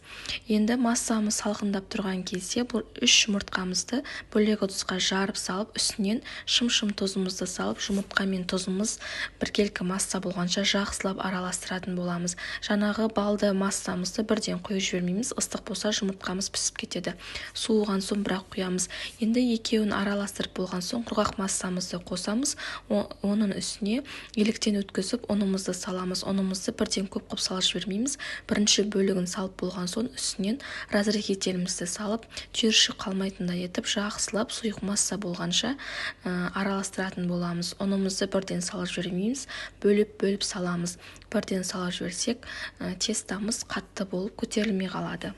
Енді массамыз салқындап тұрған кезде бұл 3 жұмыртқамызды бөлек ыдысқа жарып салып, үстінен шым-шым тұзымызды салып, жұмыртқа мен тұзымыз біркелкі масса болғанша жақсылап араластыратын боламыз. Жаңағы балды массамызды бірден қойып жібермейміз, ыстық болса жұмыртқамыз пісіп кетеді. Суыған соң бірақ құямыз. Енді екеуін араластырып болған соң құрғақ массамызды қосамыз. Оның үстіне еліктен өткізіп ұнымызды саламыз. Ұнымызды бірден көп қып салып жібермейміз. Бірінші бөлігін салып болған соң үстінен разрыхителімізді салып, түйіршік қалмайтындай етіп жақсылап сұйық масса болғанша араластыратын боламыз. Ұнымызды бірден салып жібермейміз, бөліп саламыз. Бірден салып жіберсек, тестамыз қатты болып көтерілмей қалады.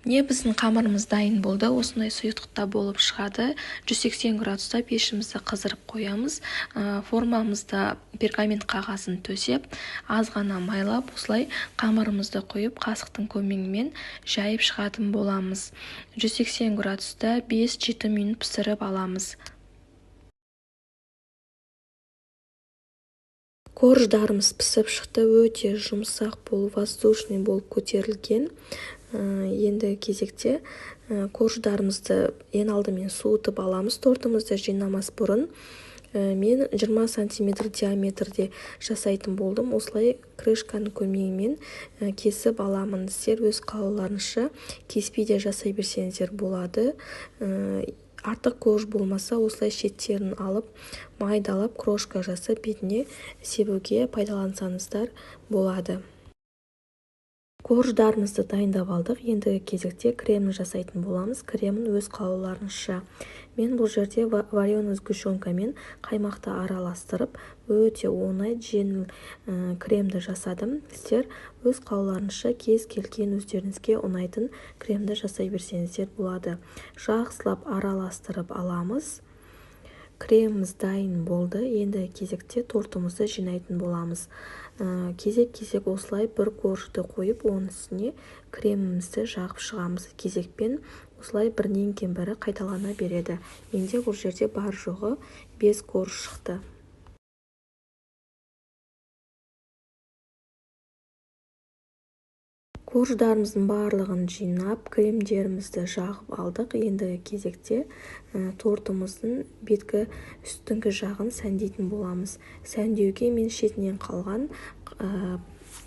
Міне біздің қамырымыз дайын болды. Осындай сұйықтықта болып шығады. 180 градуста пешімізді қыздырып қоямыз. Формамызда пергамент қағазын төсеп, аз ғана майлап, осылай қамырымызды қойып, қасықтың көмегімен жайып шығатын боламыз. 180 градуста 5-7 минут пісіріп аламыз. Корждарымыз пісіп шықты, өте жұмсақ болып, воздушный болып көтерілген. Енді кезекте корждарымызды ең алдымен суытып аламыз. Тортымызды жинамас бұрын Мен 20 см диаметрде жасайтын болдым. Осылай крышканың көмегімен кесіп аламын. Сіздер өз қалауларыңызша кеспей де жасай берсеңіздер болады. Артық кож болмаса, осылай шеттерін алып, майдалап, крошка жасап бетіне себуге пайдалансаңыздар болады. Корждарымызды дайындап алдық. Ендігі кезекте кремін жасайтын боламыз. Кремін өз қалауларыңызша. Мен бұл жерде вареный сгущенка мен қаймақты араластырып, өте оңай жеңіл кремді жасадым. Сіздер өз қалауларыңызша кез келген өздеріңізге ұнайтын кремді жасай берсеңіздер болады. Жақсылап араластырып аламыз. Креміміз дайын болды. Енді кезекте тортымызды жинайтын боламыз. Кезек-кезек осылай бір коржды қойып, оның үстіне кремімізді жағып шығамыз. Кезекпен осылай бірінен кейін бірі қайталана береді. Менде бұл жерде бар жоғы 5 корж шықты. Корждарымыздың барлығын жинап, кремдерімізді жағып алдық. Ендігі кезекте тортымыздың беткі үстіңгі жағын сәндейтін боламыз. Сәндеуге мен шетінен қалған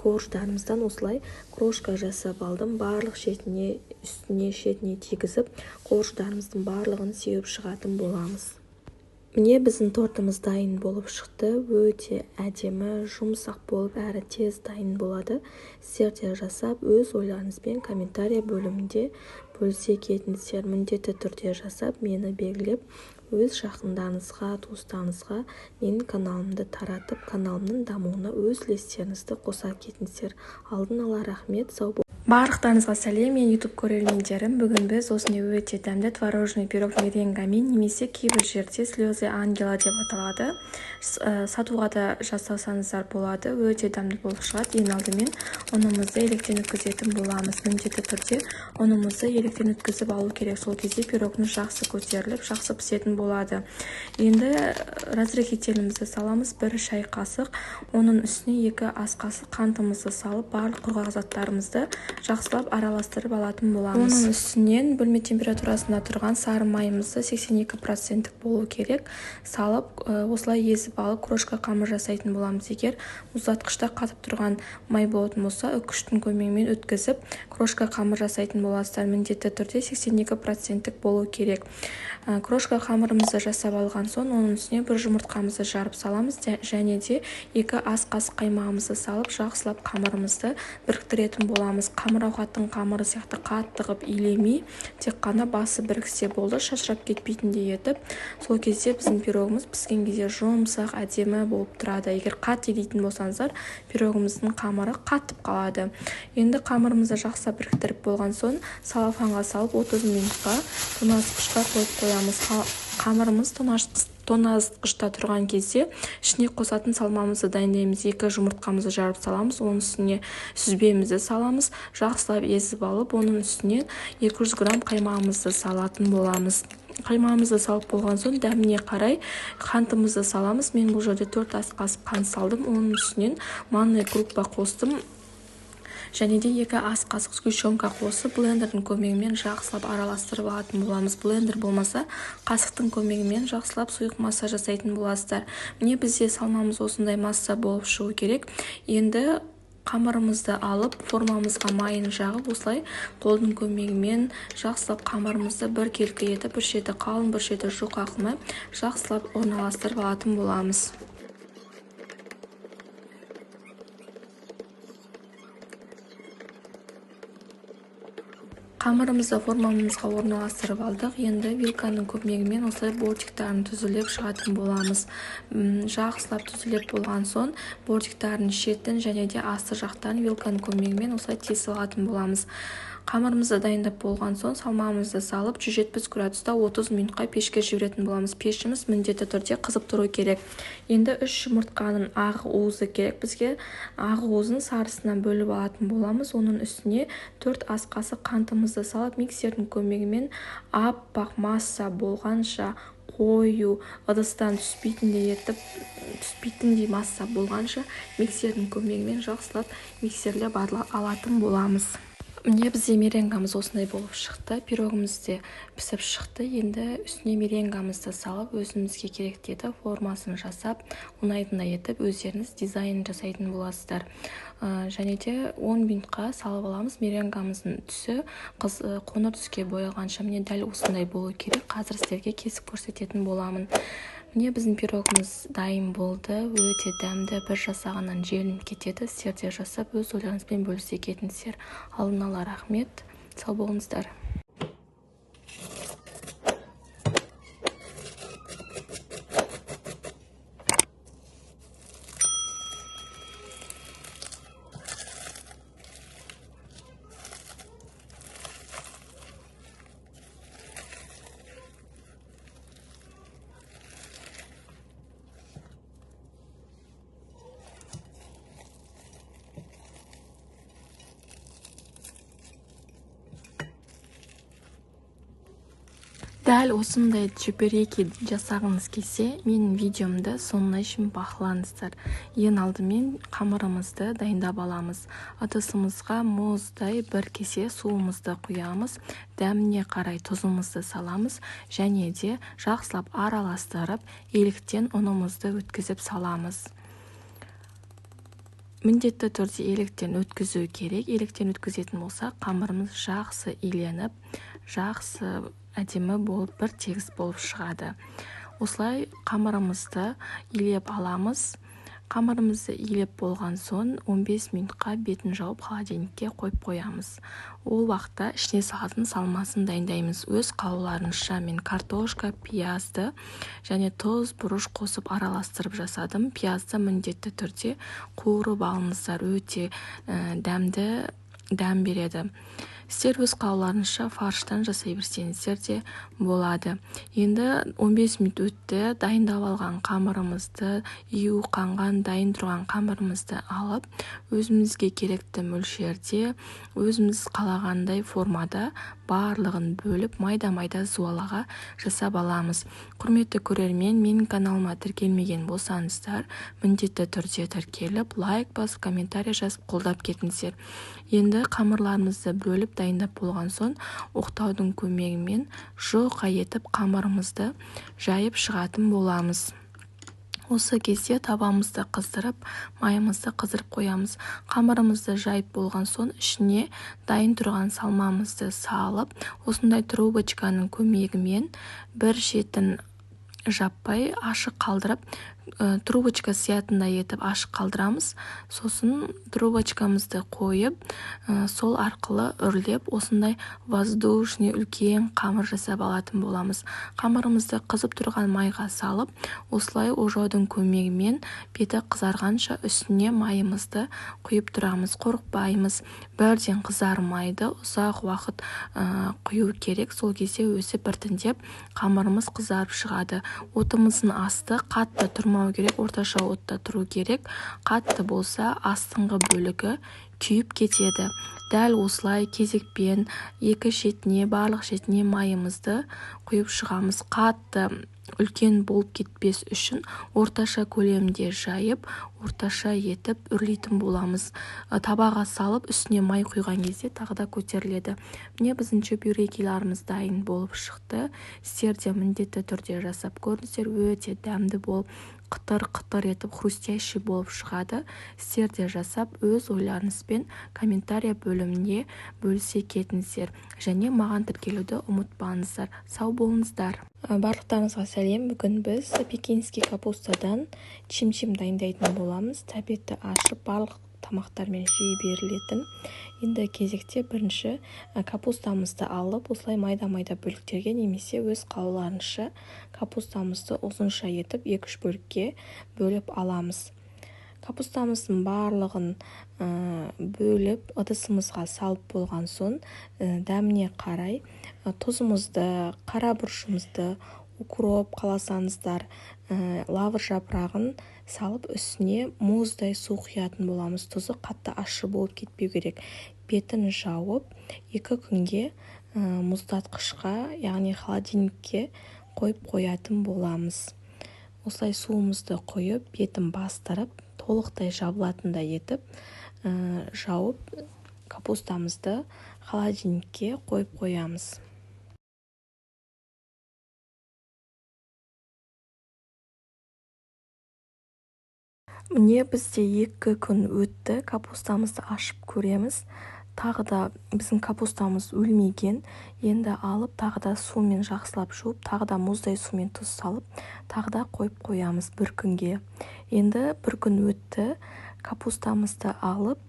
корждарымыздан осылай крошка жасап алдым. Барлық шетіне, үстіне, шетіне тигізіп, корждарымыздың барлығын сеуіп шығатын боламыз. Міне біздің тортымыз дайын болып шықты. Өте әдемі, жұмсақ болып, әрі тез дайын болады. Сіздер де жасап, өз ойларыңызбен комментария бөлімінде бөлісе кетіңіздер. Міндетті түрде жасап, мені белгілеп, өз жақындарыңызға, туыстарыңызға менің каналымды таратып, каналымның дамуына өз үлестеріңізді қоса кетіңіздер. Алдын ала рахмет, сау болыңыздар. Барлықтарыңызға сәлем, мен YouTube көрермендерім. Бүгін біз осындай өте дәмді творожный пирог меренгамен, немесе кейбір жерде слезы ангела деп аталады, сатуға да жасасаңыздар болады. Өте дәмді болып шығады. Ең алдымен ұнымызды електен өткізетін боламыз. Міндетті түрде ұнымызды електен өткізіп алу керек. Сол кезде пирогымыз жақсы көтеріліп, жақсы пісетін болады. Енді разрыхителімізді саламыз. 1 шай қасық, оның үстіне 2 ас қасық қантымызды салып, барлық құрғақ заттарымызды жақсылап араластырып алатын боламыз. Оның үстінен бөлме температурасында тұрған сары майымызды 82% болу керек салып, осылай езіп алып, крошка қамыр жасайтын боламыз. Егер мұздатқышта қатып тұрған май болатын болса, үккіштің көмегімен өткізіп, крошка қамыр жасайтын боласыздар. Міндетті түрде 82% болу керек. Крошка қамырымызды жасап алған соң, оның үстіне 1 жұмыртқамызды жарып саламыз, және де 2 ас қасық қаймағымызды салып, жақсылап қамырымызды біріктіретін боламыз. Қамыр ауқаттың қамыры сияқты қатты қып илемей, тек қана басы біріксе болды, шашырап кетпейтіндей етіп. Сол кезде біздің пирогымыз піскен кезде жұмсақ, әдемі болып тұрады. Егер қатты илейтін болсаңыздар, пирогымыздың қамыры қатып қалады. Енді қамырымызды жақсы біріктіріп болған соң, салафанға салып 30 минутқа тоңазытқышқа қойып қоямыз. Қамырымыз тоңазытқышта тұрған кезде ішіне қосатын салмамызды дайындаймыз. 2 жұмыртқамызды жарып саламыз, оның үстіне сүзбемізді саламыз, жақсылап езіп алып, оның үстіне 200 грамм қаймағымызды салатын боламыз. Қаймағымызды салып болған соң, дәміне қарай қантымызды саламыз. Мен бұл жерде 4 ас қасық қант салдым, оның үстінен манная крупа қостым. Және де 2 ас қасық сгущенка қосып, блендердің көмегімен жақсылап араластырып алатын боламыз. Блендер болмаса, қасықтың көмегімен жақсылап сұйық масса жасайтын боласыздар. Міне бізде салмамыз осындай масса болып шығу керек. Енді қамырымызды алып, формамызға майын жағып, осылай қолдың көмегімен жақсылап қамырымызды бір келкі етіп, бір шеті қалың, бір шеті жұқа қылмай, жақсылап орналастырып алатын боламыз. Қамырымызды формамызға орналастырып алдық. Енді вилканың көмегімен осылай бортиктарын түзілеп шығатын боламыз. Жақсылап түзілеп болған соң, бортиктарын шетін және де асты жақтарын вилканың көмегімен осылай тесіп алатын боламыз. Қамырымызды дайындап болған соң, салмамызды салып, 170 градуста 30 минутқа пешке жіберетін боламыз. Пешіміз міндетті түрде қызып тұру керек. Енді 3 жұмыртқаның ақ уызы керек. Бізге ақ уызын сарысынан бөліп алатын боламыз. Оның үстіне 4 ас қасық қантымызды салып, миксердің көмегімен аппақ масса болғанша, қою, ыдыстан түспейтіндей масса болғанша, миксердің көмегімен жақсылап миксерлеп алатын боламыз. Міне бізде меренгамыз осындай болып шықты. Пирогымыз де пісіп шықты. Енді үстіне меренгамызды салып, өзімізге керек еді формасын жасап, ұнайтындай етіп, өздеріңіз дизайн жасайтын боласыздар. Және де 10 минутқа салып аламыз. Меренгамыздың түсі қоңыр түске боялғанша міне дәл осындай болу керек. Қазір сіздерге кесіп көрсететін боламын. Міне біздің пирогымыз дайын болды. Өте дәмді, бір жасағаннан желініп кетеді. Сіздер де жасап өз ойларыңызбен бөлісе кетіңіздер. Алдын ала рахмет. Сау болыңыздар. Дәл осындай чебуреки жасағыңыз келсе, менің видеомды соңына шейін бақылаңыздар. Ең алдымен қамырымызды дайындап аламыз. Ыдысымызға мұздай бір кесе суымызды құямыз. Дәміне қарай тұзымызды саламыз. Және де жақсылап араластырып, еліктен ұнымызды өткізіп саламыз. Міндетті түрде еліктен өткізу керек. Еліктен өткізетін болса, қамырымыз жақсы иленіп, жақсы әдемі болып, бір тегіс болып шығады. Осылай қамырымызды илеп аламыз. Қамырымызды илеп болған соң 15 минутқа бетін жауып холодильникке қойып қоямыз. Ол уақытта ішіне салатын салмасын дайындаймыз. Өз қалауларыңызша мен картошка, пиязды және тұз, бұрыш қосып араластырып жасадым. Пиязды міндетті түрде қуырып алыңыздар, өте дәм береді. Сіздер өз қалауларыңызша фарштан жасай берсеңіздер де болады. Енді 15 минут өтті. Дайындап алған қамырымызды, ию қанған дайын тұрған қамырымызды алып, өзімізге керекті мөлшерде, өзіміз қалағандай формада барлығын бөліп, майда-майда зуалаға жасап аламыз. Құрметті көрермен, менің каналыма тіркелмеген болсаңыздар, міндетті түрде тіркеліп, лайк басып, комментарий жазып қолдап кетіңіздер. Енді қамырларымызды бөліп дайындап болған соң, оқтаудың көмегімен жұқа етіп қамырымызды жайып шығатын боламыз. Осы кезде табамызды қыздырып, майымызды қыздырып қоямыз. Қамырымызды жайып болған соң, ішіне дайын тұрған салмамызды салып, осындай трубочканың көмегімен бір шетін жаппай ашық қалдырып, трубочка сиятындай етіп ашық қалдырамыз. Сосын трубочкамызды қойып, сол арқылы үрлеп, осындай воздушный үлкен қамыр жасап алатын боламыз. Қамырымызды қызып тұрған майға салып, осылай ожаудың көмегімен беті қызарғанша үстіне майымызды құйып тұрамыз. Қорықпаймыз, бірден қызармайды, ұзақ уақыт құю керек. Сол кезде өзі біртіндеп қамырымыз қызарып шығады. Отымыздың асты қатты тұрмау керек, орташа отта тұру керек. Қатты болса, астыңғы бөлігі күйіп кетеді. Дәл осылай кезекпен екі шетіне, барлық шетіне майымызды құйып шығамыз. Қатты үлкен болып кетпес үшін орташа көлемде жайып, орташа етіп үрлейтін боламыз. Табаға салып, үстіне май құйған кезде тағы да көтеріледі. Міне біздің чебурекиларымыз дайын болып шықты. Сіздер де міндетті түрде жасап көріңіздер, өте дәмді болып, қытыр-қытыр етіп, хрустящий болып шығады. Сіздер де жасап, өз ойларыңызбен комментария бөліміне бөлісе кетіңіздер. Және маған тіркелуді ұмытпаңыздар. Сау болыңыздар. Барлықтарыңызға сәлем. Бүгін біз пекинский капустадан чим-чим дайындайтын боламыз. Тәбетті ашып, барлық тамақтармен жиі берілетін. Енді кезекте бірінші капустамызды алып, осылай майда-майда бөліктерге, немесе өз қалауларыңызша капустамызды ұзынша етіп 2-3 бөлікке бөліп аламыз. Капустамыздың барлығын бөліп ыдысымызға салып болған соң, дәміне қарай тұзымызды, қара бұрышымызды, укроп қаласаңыздар, лавр жапырағын салып, үстіне мұздай су құятын боламыз. Тұзы қатты ащы болып кетпеу керек. Бетін жауып, 2 күнге мұздатқышқа, яғни холодильникке қойып қоятын боламыз. Осылай суымызды қойып, бетін бастырып, толықтай жабылатындай етіп жауып, капустамызды холодильникке қойып қоямыз. Міне бізде 2 күн өтті, капустамызды ашып көреміз. Тағы да біздің капустамыз өлмеген. Енді алып, тағы да сумен жақсылап жуып, тағы да мұздай сумен тұз салып, тағы да қойып қоямыз 1 күнге. Енді 1 күн өтті, капустамызды алып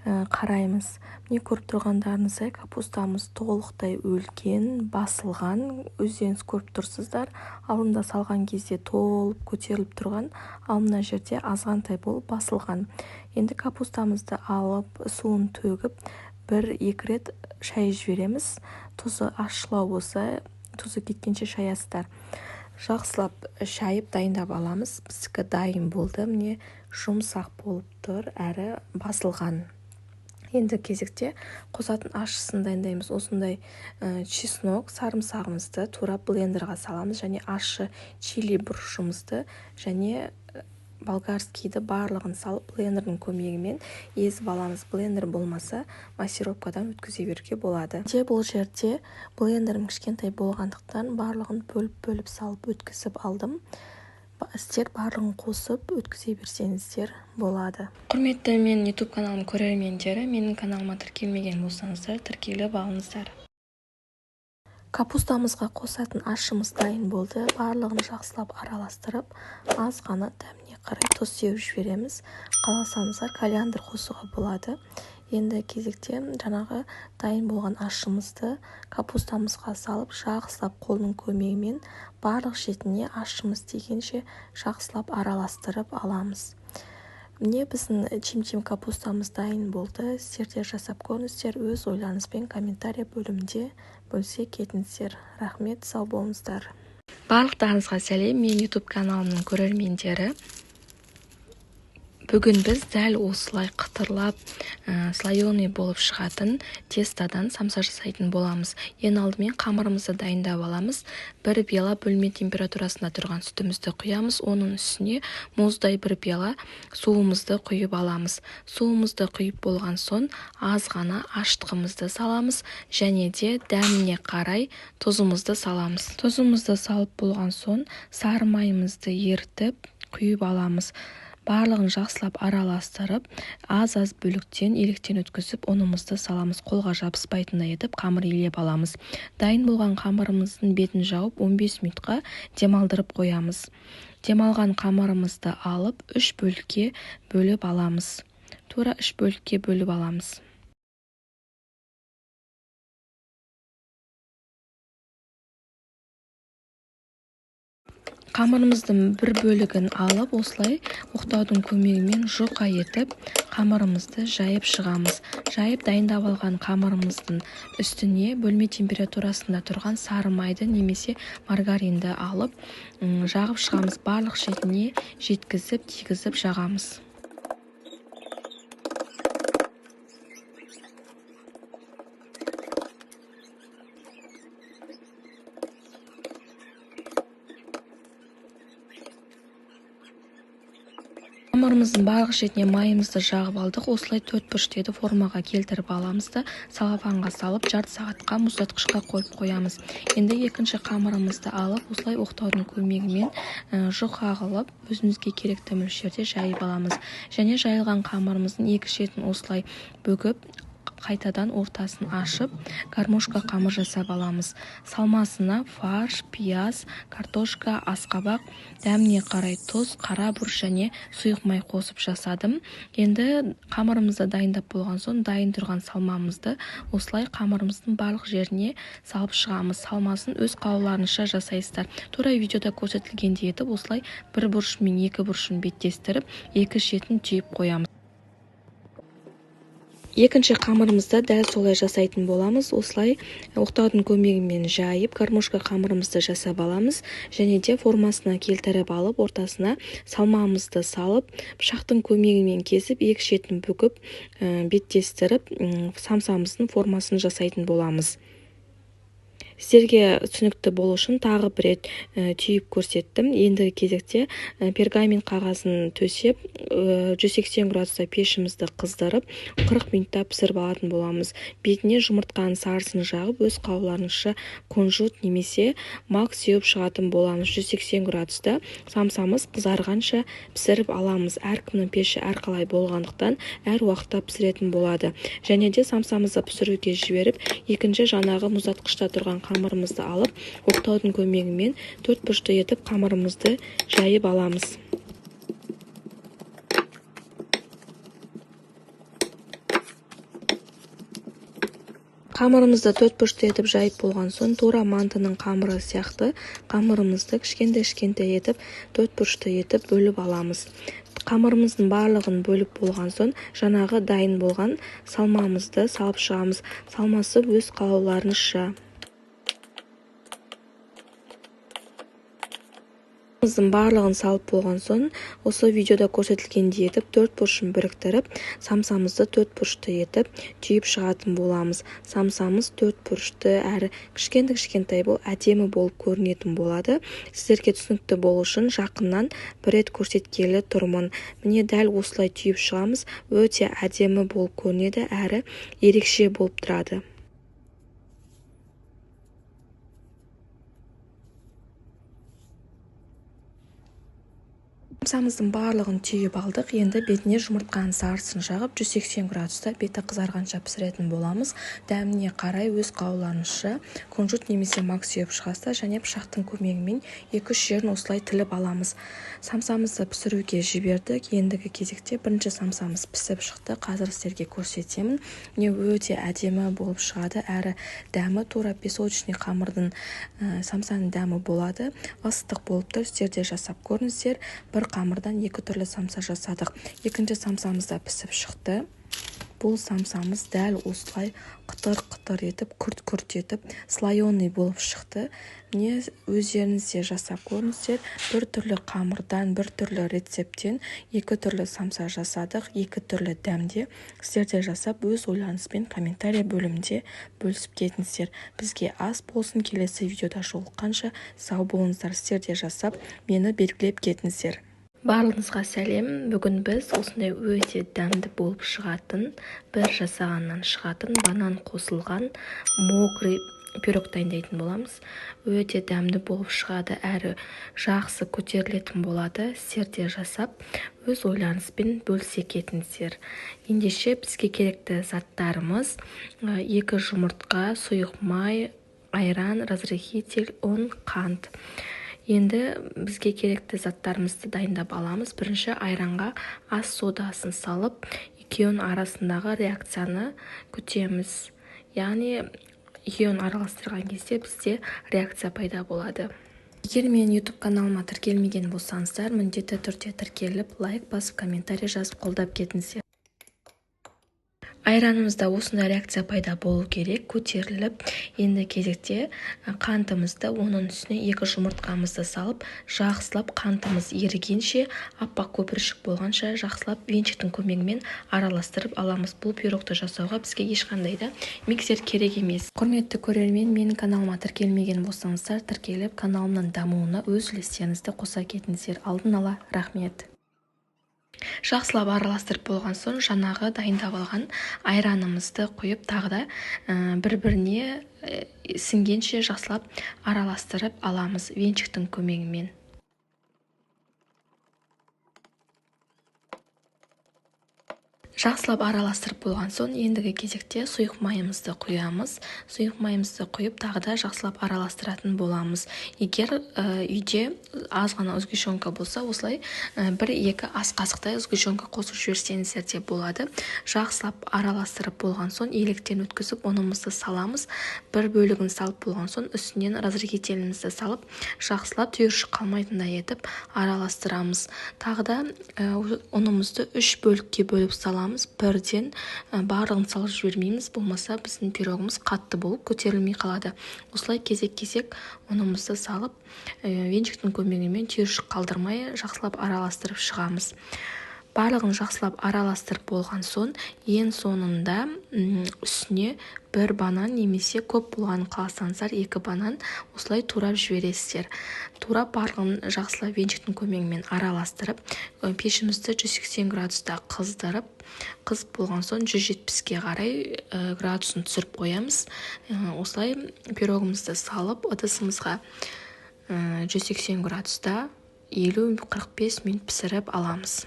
қараймыз. Міне көріп тұрғандарыңыздай капустамыз толықтай өлген, басылған. Өздеріңіз көріп тұрсыздар. Алдында салған кезде толып көтеріліп тұрған, ал мына жерде азғантай болып басылған. Енді капустамызды алып, суын төгіп, 1-2 рет шайып жібереміз. Тұзы ащылау болса, тұзы кеткенше шаясыздар. Жақсылап шайып дайындап аламыз. Біздікі дайын болды. Міне жұмсақ болып тұр, әрі басылған. Енді кезекте қосатын ащысын дайындаймыз. Осындай чеснок, сарымсағымызды тура блендерға саламыз, және ащы чили бұрышымызды және болгарскийді барлығын салып блендердің көмегімен езіп аламыз. Блендер болмаса, массировкадан өткізе беруге болады. Бұл жерде блендерім кішкентай болғандықтан барлығын бөліп салып өткізіп алдым. Сіздер барлығын қосып өткізе берсеңіздер болады. Құрметті мен YouTube каналым көрермендері, менің каналыма тіркелмеген болсаңыздар, тіркеліп алыңыздар. Капустамызға қосатын ашымыз дайын болды. Барлығын жақсылап араластырып, аз ғана дәміне қарай тұз сеуіп жібереміз. Қаласаңыздар кориандр қосуға болады. Енді кезекте жаңағы дайын болған ашымызды капустамызға салып, жақсылап қолының көмегімен барлық шетіне ашымыз тигенше жақсылап араластырып аламыз. Міне біздің чим-чим капустамыз дайын болды. Сіздер жасап көріңіздер, өз ойларыңызбен комментарий бөлімінде бөлісе кетіңіздер. Рахмет, сау болыңыздар. Барлықтарыңызға сәлем, мен YouTube каналымның көрермендері. Бүгін біз дәл осылай қытырлап, слоеный болып шығатын тестадан самса жасайтын боламыз. Ең алдымен қамырымызды дайындап аламыз. 1 пиала бөлме температурасында тұрған сүтімізді құямыз. Оның үстіне мұздай 1 пиала суымызды құйып аламыз. Суымызды құйып болған соң аз ғана аштығымызды саламыз, және де дәміне қарай тұзымызды саламыз. Тұзымызды салып болған соң сары майымызды ертіп құйып аламыз. Барлығын жақсылап араластырып, аз-аз бөліктен електен өткізіп, ұнымызды саламыз. Қолға жабыспайтындай етіп, қамыр илеп аламыз. Дайын болған қамырымыздың бетін жауып, 15 минутқа демалдырып қоямыз. Демалған қамырымызды алып, 3 бөлікке бөліп аламыз. Тура 3 бөлікке бөліп аламыз. Қамырымыздың 1 бөлігін алып, осылай оқтаудың көмегімен жұқа етіп, қамырымызды жайып шығамыз. Жайып дайындап алған қамырымыздың үстіне бөлме температурасында тұрған сары майды немесе маргаринді алып, жағып шығамыз. Барлық шетіне жеткізіп, тигізіп жағамыз. Қамырымыздың барлық шетіне майымызды жағып алдық. Осылай 4 бұрыштеді формаға келтіріп аламыз да целлофанға салып жарты сағатқа мұздатқышқа қойып қоямыз. Енді екінші қамырымызды алып, осылай оқтаудың көмегімен жұқа қылып, өзімізге керекті мөлшерде жайып аламыз. Және жайылған қамырымыздың екі шетін осылай бөгіп, қайтадан ортасын ашып, гармошка қамыр жасап аламыз. Салмасына фарш, пияз, картошка, асқабақ, дәміне қарай тұз, қара бұрыш және сұйық май қосып жасадым. Енді қамырымызды дайындап болған соң, дайын тұрған салмамызды осылай қамырымыздың барлық жеріне салып шығамыз. Салмасын өз қалауларыңызша жасайсыздар. Тура видеода көрсетілгендей етіп, осылай бір бұрыш мен екі бұрышын беттестіріп, екі шетін түйіп қоямыз. Екінші қамырымызды дәл солай жасайтын боламыз. Осылай оқтаудың көмегімен жайып, гармошка қамырымызды жасап аламыз. Және де формасына келтіріп алып, ортасына салмамызды салып, пышақтың көмегімен кесіп, екі шетін бүгіп, беттестіріп, самсамыздың формасын жасайтын боламыз. Сіздерге түсінікті болу үшін тағы бір рет түйіп көрсеттім. Ендігі кезекте пергамент қағазын төсеп 180 градуста пешімізді қыздырып 40 минутта пісіріп алатын боламыз. Бетіне жұмыртқаның сарысын жағып, өз қалауларыңызша кунжут немесе мак сеуіп шығатын боламыз. 180 градуста самсамыз қызарғанша пісіріп аламыз. Әркімнің пеші әрқалай болғандықтан әр уақытта пісіретін болады. Және де самсамызды пісіруге жіберіп, екінші жаңағы мұздатқышта тұрған қамырымызды алып, оқтаудың көмегімен 4 бұрышты етіп қамырымызды жайып аламыз. Қамырымызды 4 бұрышты етіп жайып болған соң, тура мантының қамыры сияқты қамырымызды кішкентай етіп 4 бұрышты етіп бөліп аламыз. Қамырымыздың барлығын бөліп болған соң, жаңағы дайын болған салмамызды салып шығамыз. Салмасы өз қалауларыңызша. Барлығын салып болған соң, осы видеода көрсетілгендей етіп 4 бұрышын біріктіріп, самсамызды 4 бұрышты етіп түйіп шығатын боламыз. Самсамыз 4 бұрышты әрі кішкентай болып, әдемі болып көрінетін болады. Сіздерге түсінікті болу үшін жақыннан бір рет көрсеткелі тұрмын. Міне дәл осылай түйіп шығамыз. Өте әдемі болып көрінеді, әрі ерекше болып тұрады. Самсамыздың барлығын түйіп алдық. Енді бетіне жұмыртқаның сарысын жағып 180 градуста беті қызарғанша пісіретін боламыз. Дәміне қарай өз қалауларыңызша кунжут немесе мак сеуіп шығасыздар, және пышақтың көмегімен 2-3 жерін осылай тіліп аламыз. Самсамызды пісіруге жібердік. Ендігі кезекте бірінші самсамыз пісіп шықты. Қазір сіздерге көрсетемін. Міне өте әдемі болып шығады, әрі дәмі тура песочный қамырдың самсаның дәмі болады. Ыстық болып тұр. Сіздер де жасап көріңіздер. Бір қамырдан 2 түрлі самса жасадық. Екінші самсамыз да пісіп шықты. Бұл самсамыз дәл осылай қытыр етіп, күрт етіп, слайоный болып шықты. Міне өздеріңізде жасап көріңіздер. Бір түрлі қамырдан, бір түрлі рецептен 2 түрлі самса жасадық, 2 түрлі дәмде. Сіздерде жасап, өз ойларыңызбен комментарий бөлімінде бөлісіп кетіңіздер. Бізге ас болсын, келесі видеода жолыққанша сау болыңыздар. Сіздерде жасап, мені белгілеп кетіңіздер. Барлығыңызға сәлем. Бүгін біз осындай өте дәмді болып шығатын, бір жасағаннан шығатын, банан қосылған мокрый пирог дайындайтын боламыз. Өте дәмді болып шығады, әрі жақсы көтерілетін болады. Сіздерде жасап, өз ойларыңызбен бөлісе кетіңіздер. Ендеше бізге керекті заттарымыз: 2 жұмыртқа, сұйық май, айран, разрыхитель, ұн, қант. Енді бізге керекті заттарымызды дайындап аламыз. Бірінші айранға ас содасын салып, екеуінің арасындағы реакцияны күтеміз. Яғни екеуін араластырған кезде бізде реакция пайда болады. Егер менің YouTube каналыма тіркелмеген болсаңыздар, міндетті түрде тіркеліп, лайк басып, комментарий жазып қолдап кетіңіздер. Айранымызда осындай реакция пайда болу керек, көтеріліп, енді кезекте қантымызды, оның үстіне 2 жұмыртқамызды салып, жақсылап қантымыз ерігенше, аппақ көпіршік болғанша жақсылап венчиктің көмегімен араластырып аламыз. Бұл пирогты жасауға бізге ешқандай да миксер керек емес. Құрметті көрермен, менің каналыма тіркелмеген болсаңыздар, тіркеліп, каналымның дамуына өз үлестеріңізді қоса кетіңіздер. Алдын ала рахмет. Жақсылап араластырып болған соң, жаңағы дайындап алған айранымызды құйып, тағы да бір-біріне сіңгенше жақсылап араластырып аламыз венчиктің көмегімен. Жақсылап араластырып болған соң, ендігі кезекте сұйық майымызды құямыз. Сұйық майымызды құйып, тағы да жақсылап араластыратын боламыз. Егер үйде аз ғана сгущенка болса, осылай 1-2 ас қасықтай сгущенка қосып жіберсеңіздер де болады. Жақсылап араластырып болған соң, електен өткізіп, ұнымызды саламыз. Бір бөлігін салып болған соң, үстінен разрыхителімізді салып, жақсылап түйіршік қалмайтындай етіп араластырамыз. Тағы да ұнымызды 3 бөлікке бөліп саламыз. Бірден барлығын салып жібермейміз, болмаса біздің пирогымыз қатты болып көтерілмей қалады. Осылай кезек-кезек ұнымызды салып, венчиктің көмегімен түйіршік қалдырмай жақсылап араластырып шығамыз. Барлығын жақсылап араластырып болған соң, ең соңында үстіне бір банан немесе көп болғанын қаласаңыздар 2 банан осылай турап жібересіздер. Турап барлығын жақсылап венчиктің көмегімен араластырып, пешімізді 180 градуста қыздырып, қызып болған соң 170-ге қарай градусын түсіріп қоямыз. Осылай пирогымызды салып, ыдысымызға 180 градуста 50-45 минут пісіріп аламыз.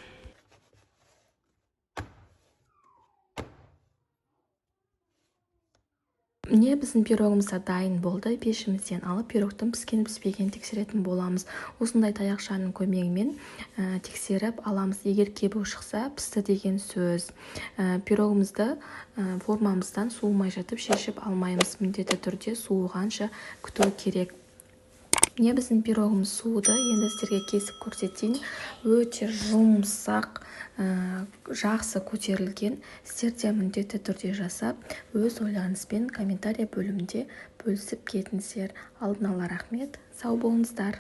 Міне біздің пирогымыз дайын болды. Пешімізден алып пирогтың піскен-піспегенін тексеретін боламыз. Осындай таяқшаның көмегімен тексеріп аламыз. Егер кебу шықса, пісті деген сөз. Пирогымызды формамыздан суымай жатып шешіп алмаймыз. Міндетті түрде суығанша күту керек. Міне біздің пирогымыз суыды. Енді сіздерге кесіп көрсетейін. Өте жұмсақ, жақсы көтерілген. Сіздер де міндетті түрде жасап, өз ойларыңызбен комментарий бөлімінде бөлісіп кетіңіздер. Алдын ала рахмет. Сау болыңыздар.